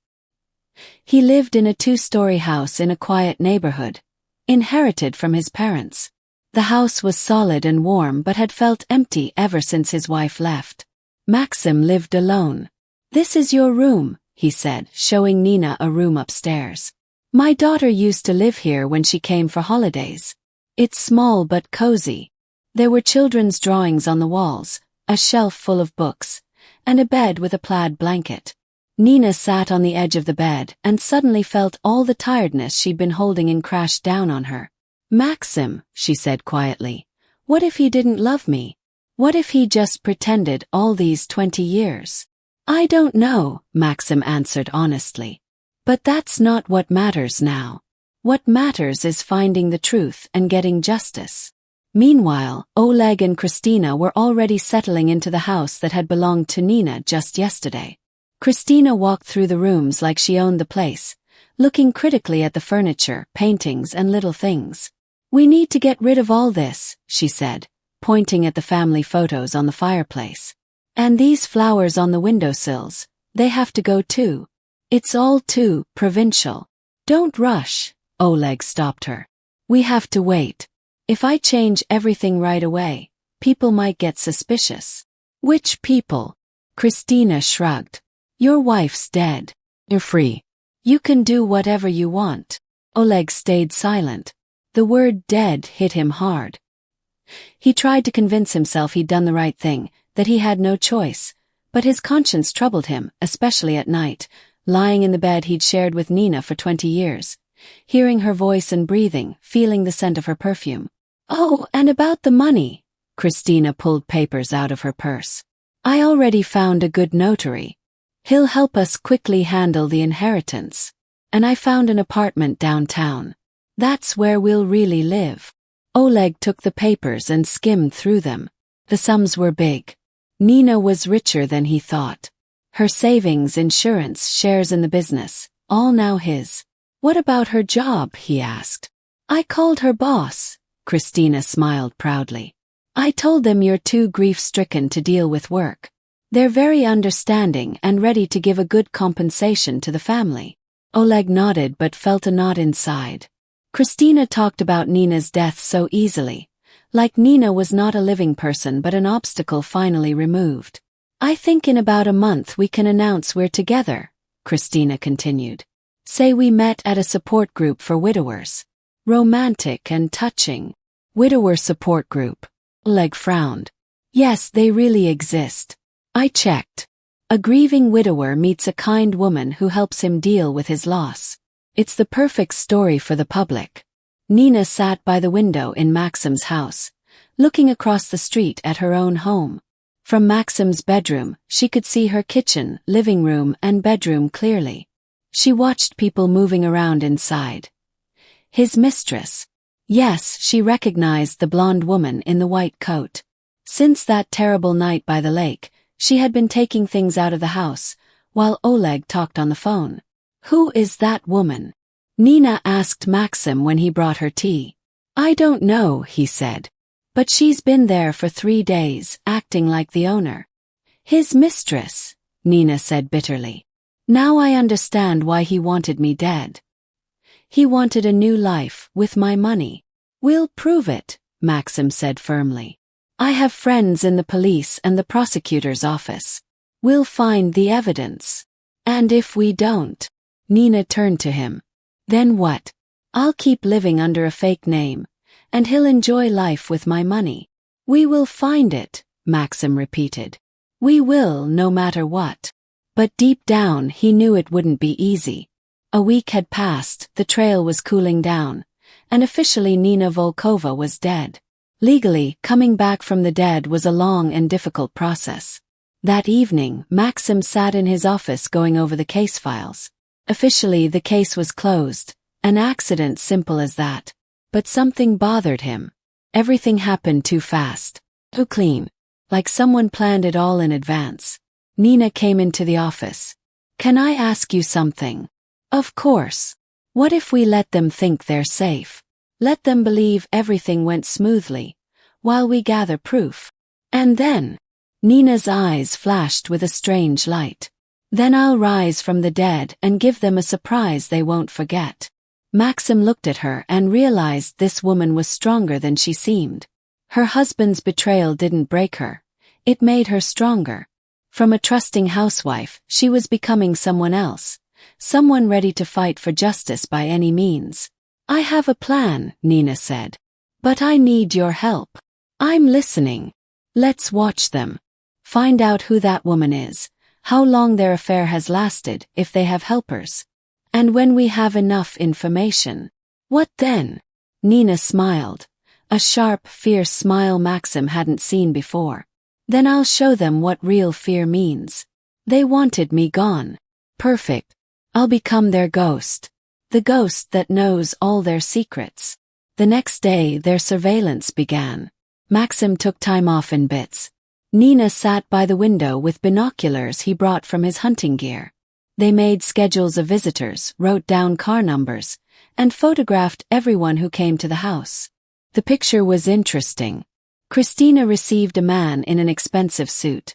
He lived in a 2-story house in a quiet neighborhood, inherited from his parents. The house was solid and warm but had felt empty ever since his wife left. Maxim lived alone. "This is your room," he said, showing Nina a room upstairs. "My daughter used to live here when she came for holidays. It's small but cozy. There were children's drawings on the walls, a shelf full of books, and a bed with a plaid blanket." Nina sat on the edge of the bed and suddenly felt all the tiredness she'd been holding in crashed down on her. "Maxim," she said quietly, "what if he didn't love me? What if he just pretended all these 20 years? "I don't know," Maxim answered honestly. "But that's not what matters now. What matters is finding the truth and getting justice." Meanwhile, Oleg and Christina were already settling into the house that had belonged to Nina just yesterday. Christina walked through the rooms like she owned the place, looking critically at the furniture, paintings, and little things. "We need to get rid of all this," she said, pointing at the family photos on the fireplace. "And these flowers on the windowsills, they have to go too. It's all too provincial." "Don't rush," Oleg stopped her. "We have to wait. If I change everything right away, People might get suspicious. Which people? Christina shrugged. Your wife's dead. You're free. You can do whatever you want. Oleg stayed silent. The word dead hit him hard. He tried to convince himself he'd done the right thing, that he had no choice, but his conscience troubled him, especially at night, lying in the bed he'd shared with Nina for 20 years, hearing her voice and breathing, feeling the scent of her perfume. Oh, and about the money. Christina pulled papers out of her purse. I already found a good notary. He'll help us quickly handle the inheritance. And I found an apartment downtown. That's where we'll really live. Oleg took the papers and skimmed through them. The sums were big. Nina was richer than he thought. Her savings, insurance, shares in the business, all now his. What about her job, he asked. I called her boss. Christina smiled proudly. I told them you're too grief-stricken to deal with work. They're very understanding and ready to give a good compensation to the family. Oleg nodded but felt a knot inside. Christina talked about Nina's death so easily, like Nina was not a living person but an obstacle finally removed. I think in about a month we can announce we're together, Christina continued. Say we met at a support group for widowers. Romantic and touching. Widower support group. Oleg frowned. Yes, they really exist. I checked. A grieving widower meets a kind woman who helps him deal with his loss. It's the perfect story for the public. Nina sat by the window in Maxim's house, looking across the street at her own home. From Maxim's bedroom, she could see her kitchen, living room, and bedroom clearly. She watched people moving around inside. His mistress. Yes, she recognized the blonde woman in the white coat. Since that terrible night by the lake, she had been taking things out of the house, while Oleg talked on the phone. Who is that woman? Nina asked Maxim when he brought her tea. I don't know, he said. But she's been there for 3 days, acting like the owner. His mistress, Nina said bitterly. Now I understand why he wanted me dead. He wanted a new life, with my money. We'll prove it, Maxim said firmly. I have friends in the police and the prosecutor's office. We'll find the evidence. And if we don't, Nina turned to him. Then what? I'll keep living under a fake name, and he'll enjoy life with my money. We will find it, Maxim repeated. We will, no matter what. But deep down he knew it wouldn't be easy. A week had passed, the trail was cooling down, and officially Nina Volkova was dead. Legally, coming back from the dead was a long and difficult process. That evening, Maxim sat in his office going over the case files. Officially, the case was closed, an accident simple as that. But something bothered him. Everything happened too fast, too clean, like someone planned it all in advance. Nina came into the office. Can I ask you something? Of course. What if we let them think they're safe? Let them believe everything went smoothly, while we gather proof. And then, Nina's eyes flashed with a strange light. Then I'll rise from the dead and give them a surprise they won't forget. Maxim looked at her and realized this woman was stronger than she seemed. Her husband's betrayal didn't break her. It made her stronger. From a trusting housewife, she was becoming someone else, someone ready to fight for justice by any means. I have a plan, Nina said. But I need your help. I'm listening. Let's watch them. Find out who that woman is, how long their affair has lasted, if they have helpers. And when we have enough information. What then? Nina smiled. A sharp, fierce smile Maxim hadn't seen before. Then I'll show them what real fear means. They wanted me gone. Perfect. I'll become their ghost. The ghost that knows all their secrets. The next day their surveillance began. Maxim took time off in bits. Nina sat by the window with binoculars he brought from his hunting gear. They made schedules of visitors, wrote down car numbers, and photographed everyone who came to the house. The picture was interesting. Christina received a man in an expensive suit,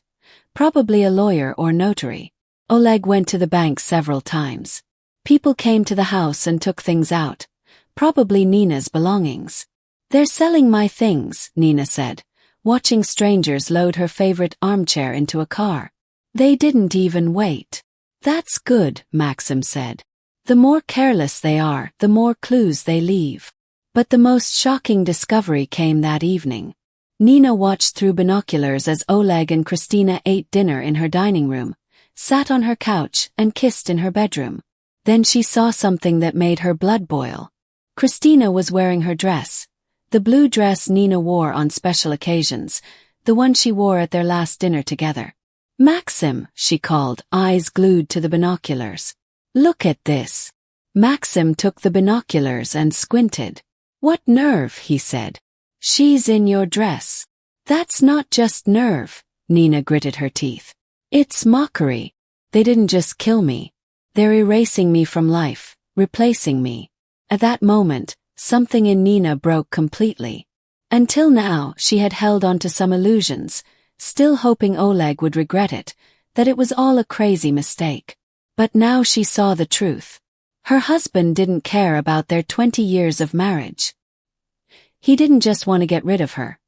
probably a lawyer or notary. Oleg went to the bank several times. People came to the house and took things out, probably Nina's belongings. They're selling my things, Nina said. watching strangers load her favorite armchair into a car. They didn't even wait. "That's good," Maxim said. "The more careless they are, the more clues they leave." But the most shocking discovery came that evening. Nina watched through binoculars as Oleg and Christina ate dinner in her dining room, sat on her couch, and kissed in her bedroom. Then she saw something that made her blood boil. Christina was wearing her dress, the blue dress Nina wore on special occasions, the one she wore at their last dinner together. "Maxim," she called, eyes glued to the binoculars. "Look at this." Maxim took the binoculars and squinted. "What nerve," he said. "She's in your dress." "That's not just nerve," Nina gritted her teeth. "It's mockery. They didn't just kill me. They're erasing me from life, replacing me." At that moment, something in Nina broke completely. Until now, she had held on to some illusions, still hoping Oleg would regret it, that it was all a crazy mistake. But now she saw the truth. Her husband didn't care about their 20 years of marriage. He didn't just want to get rid of her.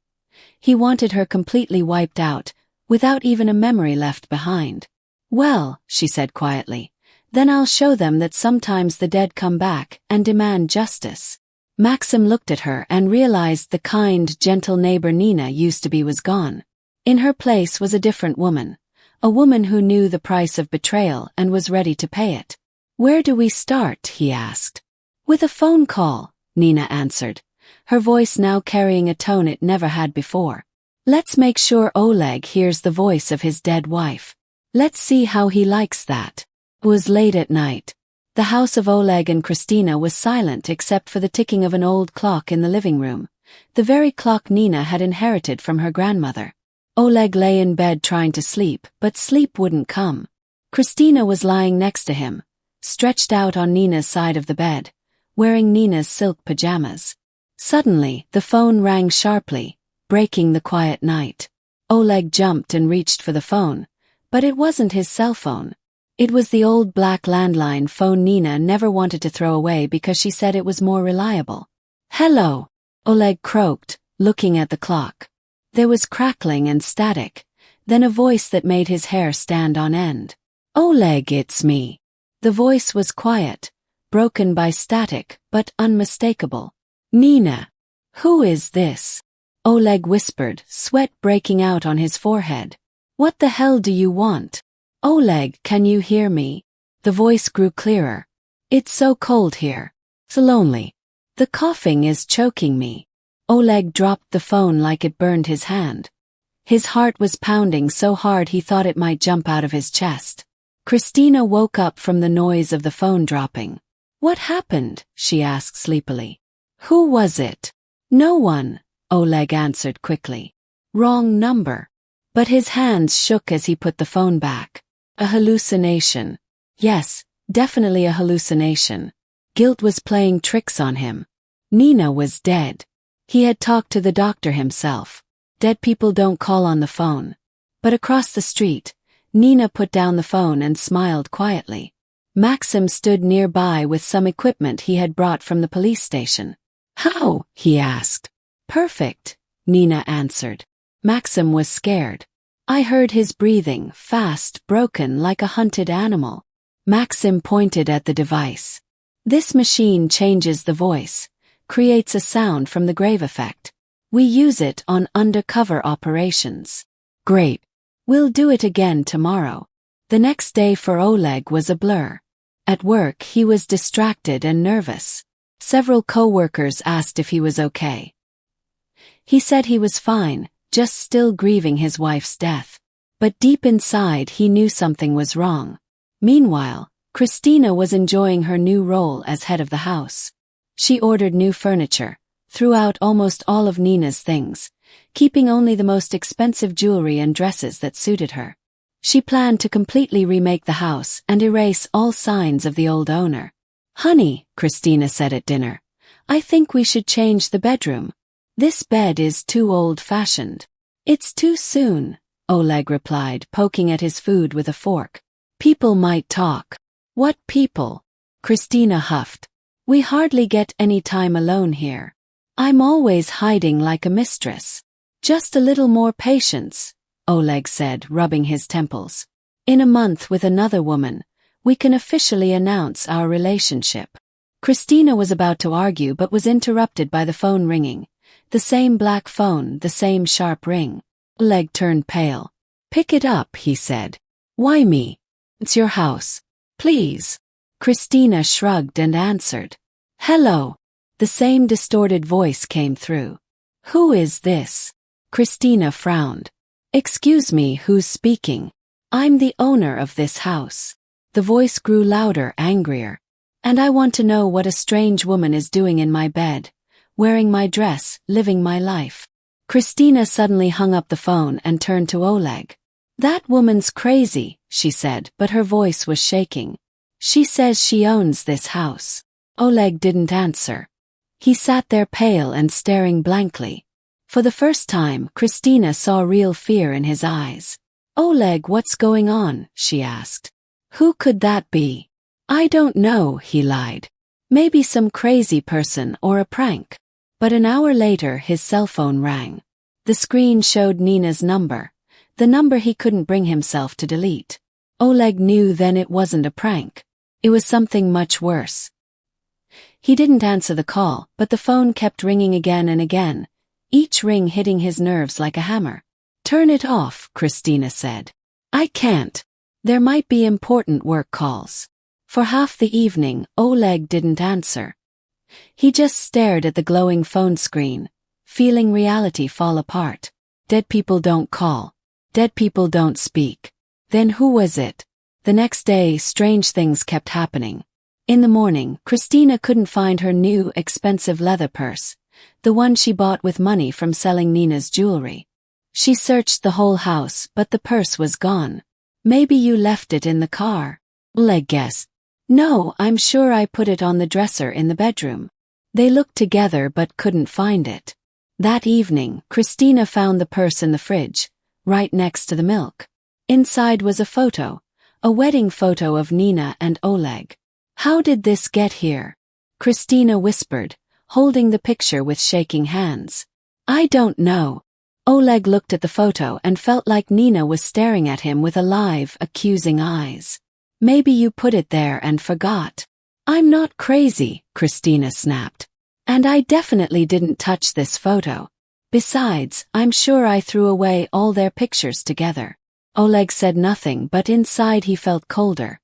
He wanted her completely wiped out, without even a memory left behind. "Well," she said quietly, "then I'll show them that sometimes the dead come back and demand justice." Maxim looked at her and realized the kind, gentle neighbor Nina used to be was gone. In her place was a different woman, a woman who knew the price of betrayal and was ready to pay it. "Where do we start?" he asked. "With a phone call," Nina answered, her voice now carrying a tone it never had before. "Let's make sure Oleg hears the voice of his dead wife. Let's see how he likes that." It was late at night. The house of Oleg and Christina was silent except for the ticking of an old clock in the living room, the very clock Nina had inherited from her grandmother. Oleg lay in bed trying to sleep, but sleep wouldn't come. Christina was lying next to him, stretched out on Nina's side of the bed, wearing Nina's silk pajamas. Suddenly, the phone rang sharply, breaking the quiet night. Oleg jumped and reached for the phone, but it wasn't his cell phone. It was the old black landline phone Nina never wanted to throw away because she said it was more reliable. "Hello," Oleg croaked, looking at the clock. There was crackling and static, then a voice that made his hair stand on end. "Oleg, it's me." The voice was quiet, broken by static, but unmistakable. "Nina." "Who is this?" Oleg whispered, sweat breaking out on his forehead. "What the hell do you want?" "Oleg, can you hear me?" The voice grew clearer. "It's so cold here. So lonely. The coughing is choking me." Oleg dropped the phone like it burned his hand. His heart was pounding so hard he thought it might jump out of his chest. Christina woke up from the noise of the phone dropping. "What happened?" she asked sleepily. "Who was it?" "No one," Oleg answered quickly. "Wrong number." But his hands shook as he put the phone back. A hallucination. Yes, definitely a hallucination. Guilt was playing tricks on him. Nina was dead. He had talked to the doctor himself. Dead people don't call on the phone. But across the street, Nina put down the phone and smiled quietly. Maxim stood nearby with some equipment he had brought from the police station. "How?" he asked. "Perfect," Nina answered. Maxim was scared. "I heard his breathing, fast, broken like a hunted animal." Maxim pointed at the device. "This machine changes the voice, creates a sound from the grave effect. We use it on undercover operations." "Great. We'll do it again tomorrow." The next day for Oleg was a blur. At work he was distracted and nervous. Several co-workers asked if he was okay. He said he was fine, just still grieving his wife's death. But deep inside he knew something was wrong. Meanwhile, Christina was enjoying her new role as head of the house. She ordered new furniture, threw out almost all of Nina's things, keeping only the most expensive jewelry and dresses that suited her. She planned to completely remake the house and erase all signs of the old owner. "Honey," Christina said at dinner, "I think we should change the bedroom. This bed is too old-fashioned." "It's too soon," Oleg replied, poking at his food with a fork. "People might talk." "What people?" Christina huffed. "We hardly get any time alone here. I'm always hiding like a mistress." Just a little more patience, Oleg said, rubbing his temples. In a month with another woman, we can officially announce our relationship. Christina was about to argue but was interrupted by the phone ringing. The same black phone, the same sharp ring. Oleg turned pale. Pick it up, he said. Why me? It's your house. Please. Christina shrugged and answered. Hello. The same distorted voice came through. Who is this? Christina frowned. Excuse me, who's speaking? I'm the owner of this house. The voice grew louder, angrier. And I want to know what a strange woman is doing in my bed, wearing my dress, living my life. Christina suddenly hung up the phone and turned to Oleg. That woman's crazy, she said, but her voice was shaking. She says she owns this house. Oleg didn't answer. He sat there pale and staring blankly. For the first time, Christina saw real fear in his eyes. Oleg, what's going on? She asked. Who could that be? I don't know, he lied. Maybe some crazy person or a prank. But an hour later his cell phone rang. The screen showed Nina's number, the number he couldn't bring himself to delete. Oleg knew then it wasn't a prank. It was something much worse. He didn't answer the call, but the phone kept ringing again and again, each ring hitting his nerves like a hammer. Turn it off, Christina said. I can't. There might be important work calls. For half the evening, Oleg didn't answer. He just stared at the glowing phone screen, feeling reality fall apart. Dead people don't call. Dead people don't speak. Then who was it? The next day, strange things kept happening. In the morning, Christina couldn't find her new, expensive leather purse, the one she bought with money from selling Nina's jewelry. She searched the whole house, but the purse was gone. Maybe you left it in the car, Oleg guessed. No, I'm sure I put it on the dresser in the bedroom. They looked together but couldn't find it. That evening, Christina found the purse in the fridge, right next to the milk. Inside was a wedding photo of Nina and Oleg. How did this get here? Christina whispered, holding the picture with shaking hands. I don't know. Oleg looked at the photo and felt like Nina was staring at him with alive, accusing eyes. Maybe you put it there and forgot. I'm not crazy, Christina snapped. And I definitely didn't touch this photo. Besides, I'm sure I threw away all their pictures together. Oleg said nothing, but inside he felt colder.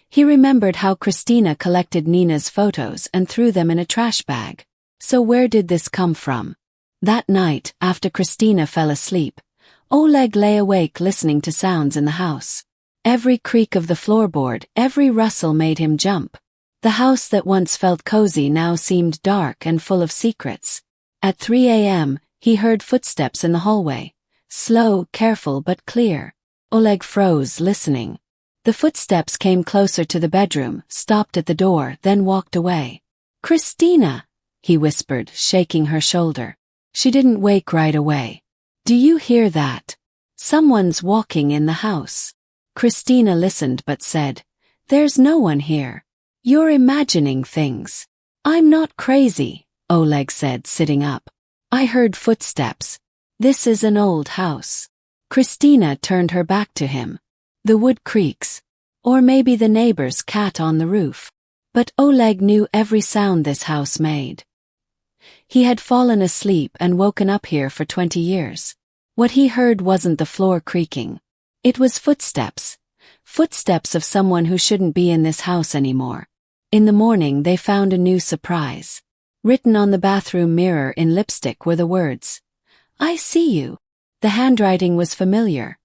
He remembered how Christina collected Nina's photos and threw them in a trash bag. So where did this come from? That night, after Christina fell asleep, Oleg lay awake listening to sounds in the house. Every creak of the floorboard, every rustle made him jump. The house that once felt cozy now seemed dark and full of secrets. At 3 a.m., he heard footsteps in the hallway. Slow, careful but clear. Oleg froze, listening. The footsteps came closer to the bedroom, stopped at the door, then walked away. Christina, he whispered, shaking her shoulder. She didn't wake right away. Do you hear that? Someone's walking in the house. Christina listened but said, There's no one here. You're imagining things. I'm not crazy, Oleg said, sitting up. I heard footsteps. This is an old house. Christina turned her back to him. The wood creaks. Or maybe the neighbor's cat on the roof. But Oleg knew every sound this house made. He had fallen asleep and woken up here for 20 years. What he heard wasn't the floor creaking. It was footsteps. Footsteps of someone who shouldn't be in this house anymore. In the morning they found a new surprise. Written on the bathroom mirror in lipstick were the words, I see you. The handwriting was familiar.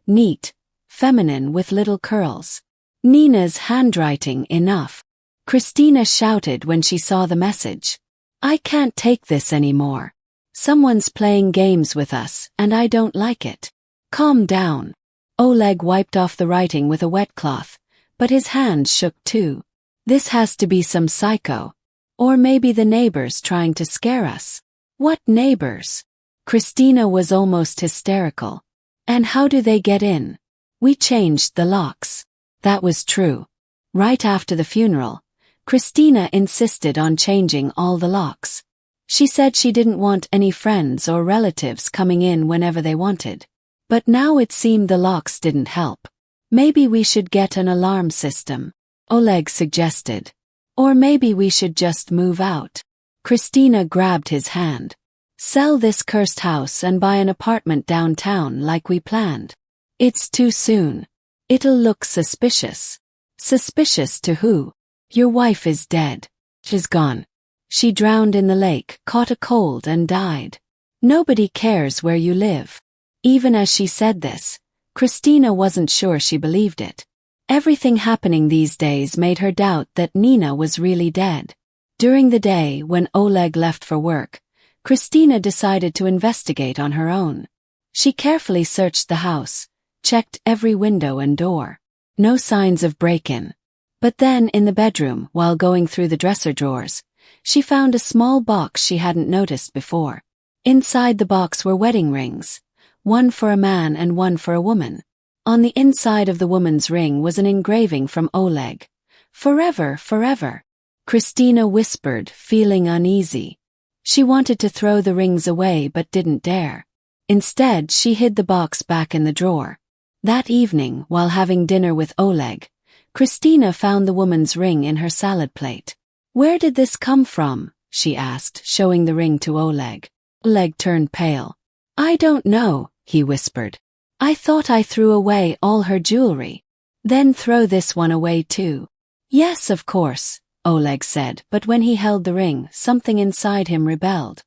Neat. Feminine with little curls. Nina's handwriting, enough. Christina shouted when she saw the message. I can't take this anymore. Someone's playing games with us, and I don't like it. Calm down. Oleg wiped off the writing with a wet cloth, but his hands shook too. This has to be some psycho. Or maybe the neighbors trying to scare us. What neighbors? Christina was almost hysterical. And how do they get in? We changed the locks. That was true. Right after the funeral, Christina insisted on changing all the locks. She said she didn't want any friends or relatives coming in whenever they wanted. But now it seemed the locks didn't help. Maybe we should get an alarm system, Oleg suggested. Or maybe we should just move out. Christina grabbed his hand. Sell this cursed house and buy an apartment downtown like we planned. It's too soon. It'll look suspicious. Suspicious to who? Your wife is dead. She's gone. She drowned in the lake, caught a cold and died. Nobody cares where you live. Even as she said this, Christina wasn't sure she believed it. Everything happening these days made her doubt that Nina was really dead. During the day, when Oleg left for work, Christina decided to investigate on her own. She carefully searched the house, checked every window and door. No signs of break-in. But then, in the bedroom, while going through the dresser drawers, she found a small box she hadn't noticed before. Inside the box were wedding rings, one for a man and one for a woman. On the inside of the woman's ring was an engraving from Oleg. Forever, forever. Christina whispered, feeling uneasy. She wanted to throw the rings away but didn't dare. Instead, she hid the box back in the drawer. That evening, while having dinner with Oleg, Christina found the woman's ring in her salad plate. Where did this come from? She asked, showing the ring to Oleg. Oleg turned pale. I don't know, he whispered. I thought I threw away all her jewelry. Then throw this one away too. Yes, of course, Oleg said, but when he held the ring, something inside him rebelled.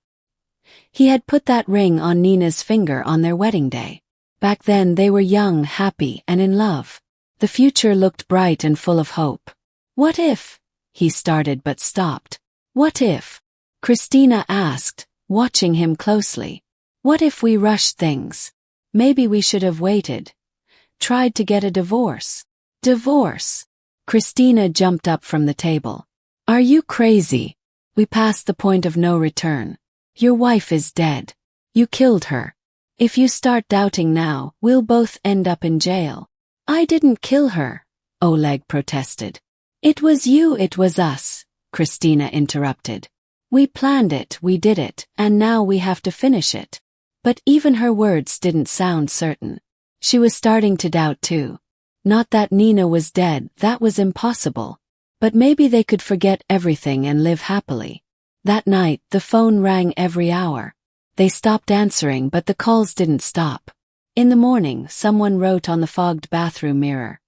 He had put that ring on Nina's finger on their wedding day. Back then they were young, happy, and in love. The future looked bright and full of hope. What if? He started but stopped. What if? Christina asked, watching him closely. What if we rushed things? Maybe we should have waited. Tried to get a divorce. Divorce? Christina jumped up from the table. Are you crazy? We passed the point of no return. Your wife is dead. You killed her. If you start doubting now, we'll both end up in jail. I didn't kill her, Oleg protested. It was you, it was us, Christina interrupted. We planned it, we did it, and now we have to finish it. But even her words didn't sound certain. She was starting to doubt too. Not that Nina was dead, that was impossible. But maybe they could forget everything and live happily. That night, the phone rang every hour. They stopped answering, but the calls didn't stop. In the morning, someone wrote on the fogged bathroom mirror.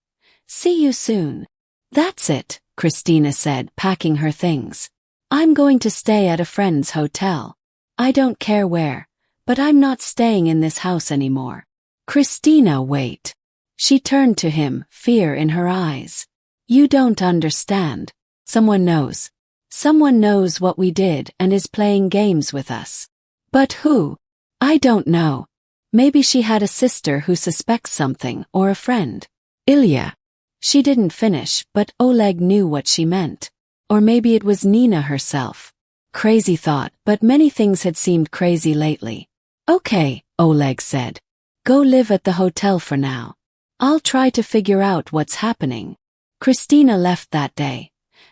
See you soon. That's it, Christina said, packing her things. I'm going to stay at a friend's hotel. I don't care where, but I'm not staying in this house anymore. Christina, wait. She turned to him, fear in her eyes. You don't understand. Someone knows. Someone knows what we did and is playing games with us. But who? I don't know. Maybe she had a sister who suspects something, or a friend. Ilya. She didn't finish, but Oleg knew what she meant. Or maybe it was Nina herself. Crazy thought, but many things had seemed crazy lately. Okay, Oleg said. Go live at the hotel for now. I'll try to figure out what's happening. Christina left that day,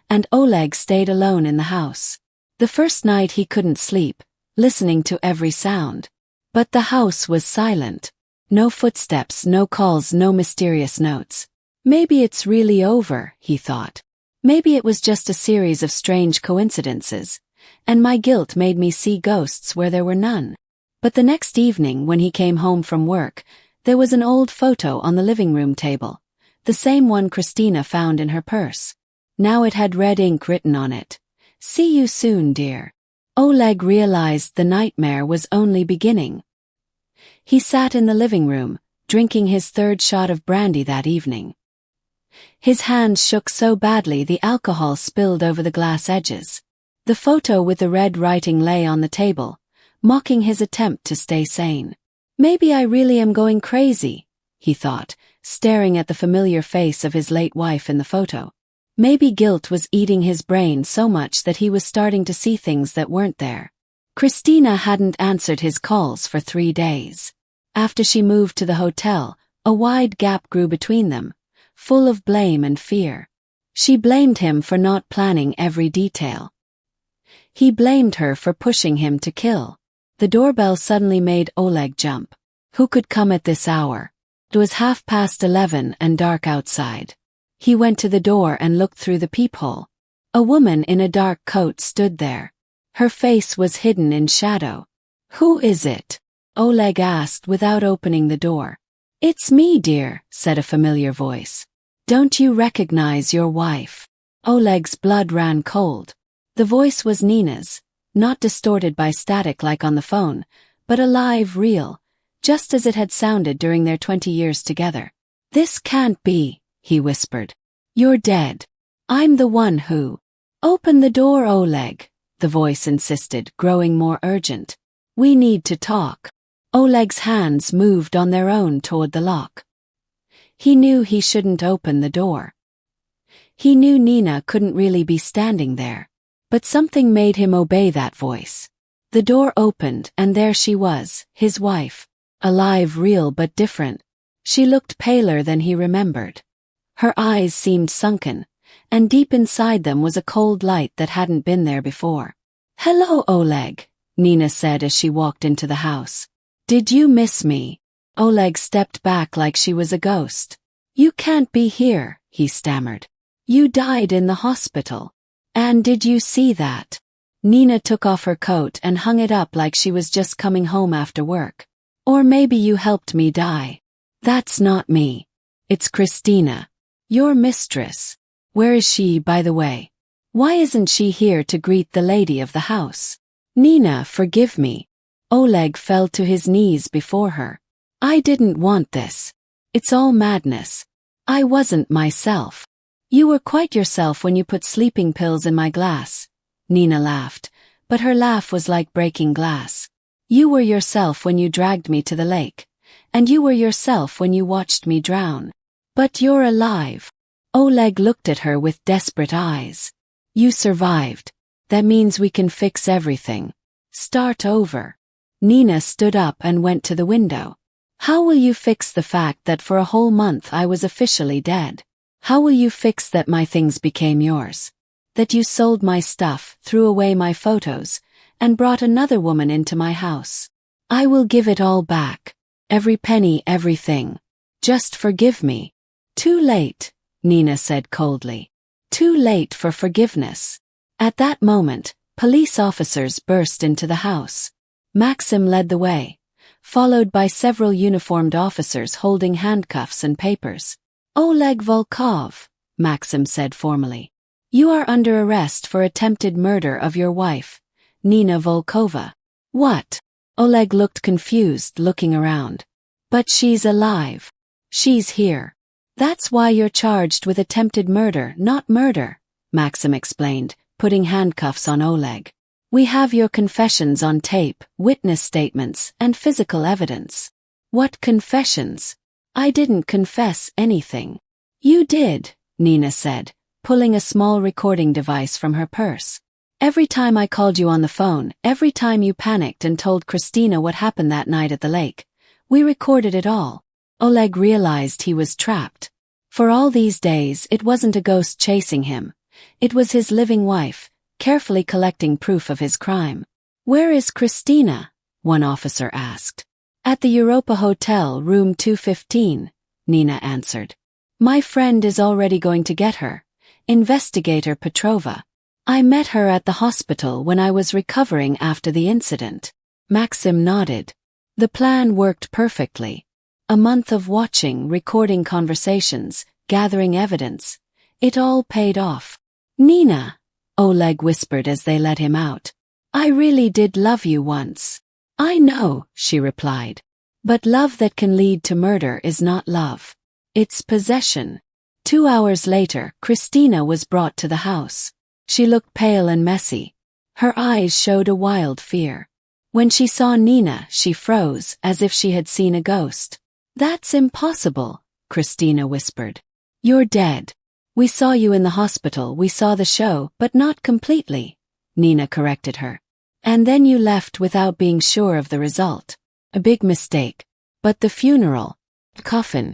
and Oleg stayed alone in the house. The first night he couldn't sleep, listening to every sound. But the house was silent. No footsteps, no calls, no mysterious notes. Maybe it's really over, he thought. Maybe it was just a series of strange coincidences, and my guilt made me see ghosts where there were none. But the next evening when he came home from work, there was an old photo on the living room table, the same one Christina found in her purse. Now it had red ink written on it. See you soon, dear. Oleg realized the nightmare was only beginning. He sat in the living room, drinking his third shot of brandy that evening. His hands shook so badly the alcohol spilled over the glass edges. The photo with the red writing lay on the table, mocking his attempt to stay sane. Maybe I really am going crazy, he thought, staring at the familiar face of his late wife in the photo. Maybe guilt was eating his brain so much that he was starting to see things that weren't there. Christina hadn't answered his calls for 3 days. After she moved to the hotel, a wide gap grew between them, full of blame and fear. She blamed him for not planning every detail. He blamed her for pushing him to kill. The doorbell suddenly made Oleg jump. Who could come at this hour? It was 11:30 and dark outside. He went to the door and looked through the peephole. A woman in a dark coat stood there. Her face was hidden in shadow. "Who is it?" Oleg asked without opening the door. "It's me, dear," said a familiar voice. "Don't you recognize your wife?" Oleg's blood ran cold. The voice was Nina's, not distorted by static like on the phone, but alive, real, just as it had sounded during their 20 years together. "This can't be," he whispered. "You're dead. I'm the one who—" "Open the door, Oleg," the voice insisted, growing more urgent. "We need to talk." Oleg's hands moved on their own toward the lock. He knew he shouldn't open the door. He knew Nina couldn't really be standing there. But something made him obey that voice. The door opened and there she was, his wife. Alive, real but different. She looked paler than he remembered. Her eyes seemed sunken, and deep inside them was a cold light that hadn't been there before. "Hello, Oleg," Nina said as she walked into the house. "Did you miss me?" Oleg stepped back like she was a ghost. "You can't be here," he stammered. "You died in the hospital. And did you see that?" Nina took off her coat and hung it up like she was just coming home after work. "Or maybe you helped me die." "That's not me. It's Christina. Your mistress. Where is she, by the way? Why isn't she here to greet the lady of the house?" "Nina, forgive me." Oleg fell to his knees before her. "I didn't want this. It's all madness. I wasn't myself." "You were quite yourself when you put sleeping pills in my glass." Nina laughed, but her laugh was like breaking glass. "You were yourself when you dragged me to the lake. And you were yourself when you watched me drown. But you're alive." Oleg looked at her with desperate eyes. "You survived. That means we can fix everything. Start over." Nina stood up and went to the window. "How will you fix the fact that for a whole month I was officially dead? How will you fix that my things became yours? That you sold my stuff, threw away my photos, and brought another woman into my house? I will give it all back. Every penny, everything. Just forgive me." "Too late," Nina said coldly. "Too late for forgiveness." At that moment, police officers burst into the house. Maxim led the way, followed by several uniformed officers holding handcuffs and papers. "Oleg Volkov," Maxim said formally. "You are under arrest for attempted murder of your wife, Nina Volkova." "What?" Oleg looked confused, looking around. "But she's alive. She's here. That's why you're charged with attempted murder, not murder," Maxim explained, putting handcuffs on Oleg. "We have your confessions on tape, witness statements, and physical evidence." "What confessions? I didn't confess anything." "You did," Nina said, pulling a small recording device from her purse. "Every time I called you on the phone, every time you panicked and told Christina what happened that night at the lake, we recorded it all." Oleg realized he was trapped. For all these days, it wasn't a ghost chasing him. It was his living wife, carefully collecting proof of his crime. "Where is Christina?" one officer asked. "At the Europa Hotel, room 215, Nina answered. "My friend is already going to get her. Investigator Petrova. I met her at the hospital when I was recovering after the incident." Maxim nodded. The plan worked perfectly. A month of watching, recording conversations, gathering evidence. It all paid off. "Nina," Oleg whispered as they let him out. "I really did love you once." "I know," she replied. "But love that can lead to murder is not love. It's possession." 2 hours later, Christina was brought to the house. She looked pale and messy. Her eyes showed a wild fear. When she saw Nina, she froze, as if she had seen a ghost. "That's impossible," Christina whispered. "You're dead. We saw you in the hospital, we saw the show, but not completely," Nina corrected her. "And then you left without being sure of the result. A big mistake. But the funeral. Coffin.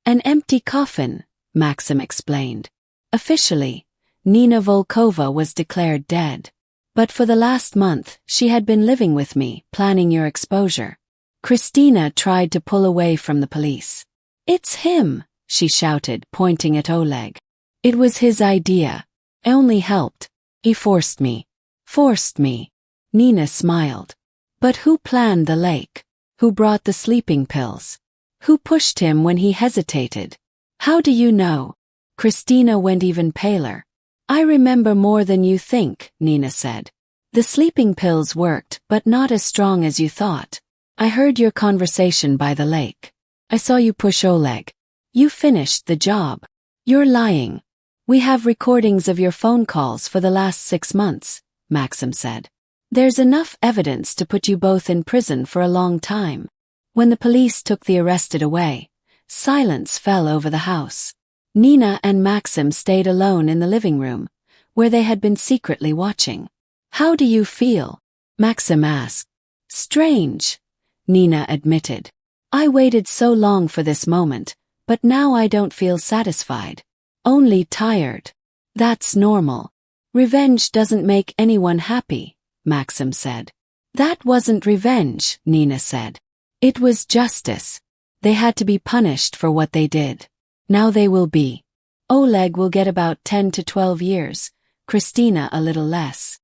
An empty coffin," Maxim explained. Officially, Nina Volkova was declared dead. But for the last month, she had been living with me, planning your exposure. Christina tried to pull away from the police. It's him, she shouted, pointing at Oleg. It was his idea. I only helped. He forced me. Forced me. Nina smiled. But who planned the lake? Who brought the sleeping pills? Who pushed him when he hesitated? How do you know? Christina went even paler. I remember more than you think, Nina said. The sleeping pills worked, but not as strong as you thought. I heard your conversation by the lake. I saw you push Oleg. You finished the job. You're lying. We have recordings of your phone calls for the last 6 months, Maxim said. There's enough evidence to put you both in prison for a long time. When the police took the arrested away, silence fell over the house. Nina and Maxim stayed alone in the living room, where they had been secretly watching. How do you feel? Maxim asked. Strange, Nina admitted. I waited so long for this moment, but now I don't feel satisfied. Only tired. That's normal. Revenge doesn't make anyone happy, Maxim said. That wasn't revenge, Nina said. It was justice. They had to be punished for what they did. Now they will be. Oleg will get about 10 to 12 years, Christina a little less.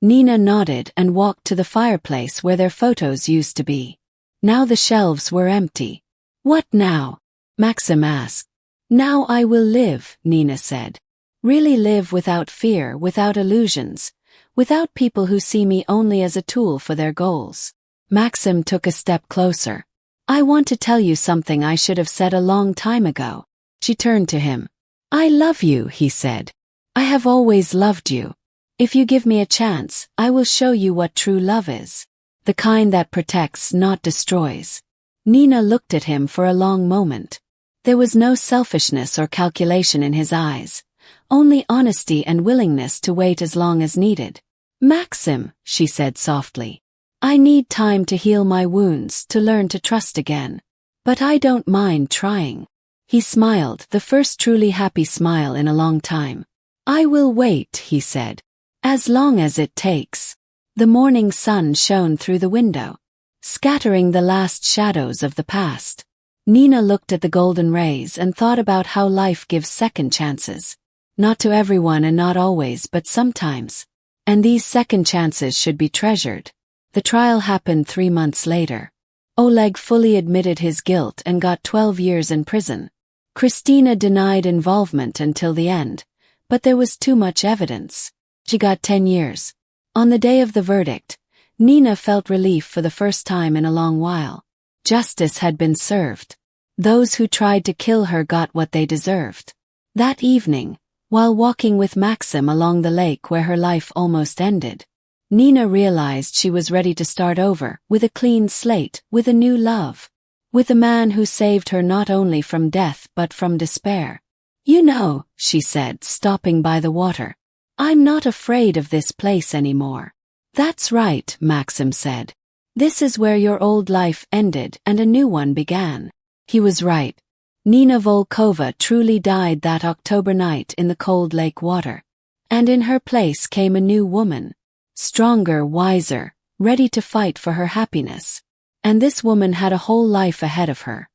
Nina nodded and walked to the fireplace where their photos used to be. Now the shelves were empty. What now? Maxim asked. Now I will live, Nina said. Really live without fear, without illusions, without people who see me only as a tool for their goals. Maxim took a step closer. I want to tell you something I should have said a long time ago. She turned to him. I love you, he said. I have always loved you. If you give me a chance, I will show you what true love is. The kind that protects, not destroys. Nina looked at him for a long moment. There was no selfishness or calculation in his eyes, only honesty and willingness to wait as long as needed. Maxim, she said softly. I need time to heal my wounds, to learn to trust again. But I don't mind trying. He smiled, the first truly happy smile in a long time. I will wait, he said. As long as it takes. The morning sun shone through the window, scattering the last shadows of the past. Nina looked at the golden rays and thought about how life gives second chances. Not to everyone and not always, but sometimes. And these second chances should be treasured. The trial happened 3 months later. Oleg fully admitted his guilt and got 12 years in prison. Christina denied involvement until the end, but there was too much evidence. She got 10 years. On the day of the verdict, Nina felt relief for the first time in a long while. Justice had been served. Those who tried to kill her got what they deserved. That evening, while walking with Maxim along the lake where her life almost ended, Nina realized she was ready to start over, with a clean slate, with a new love. With a man who saved her not only from death but from despair. You know, she said, stopping by the water. I'm not afraid of this place anymore. That's right, Maxim said. This is where your old life ended and a new one began. He was right. Nina Volkova truly died that October night in the cold lake water. And in her place came a new woman. Stronger, wiser, ready to fight for her happiness. And this woman had a whole life ahead of her.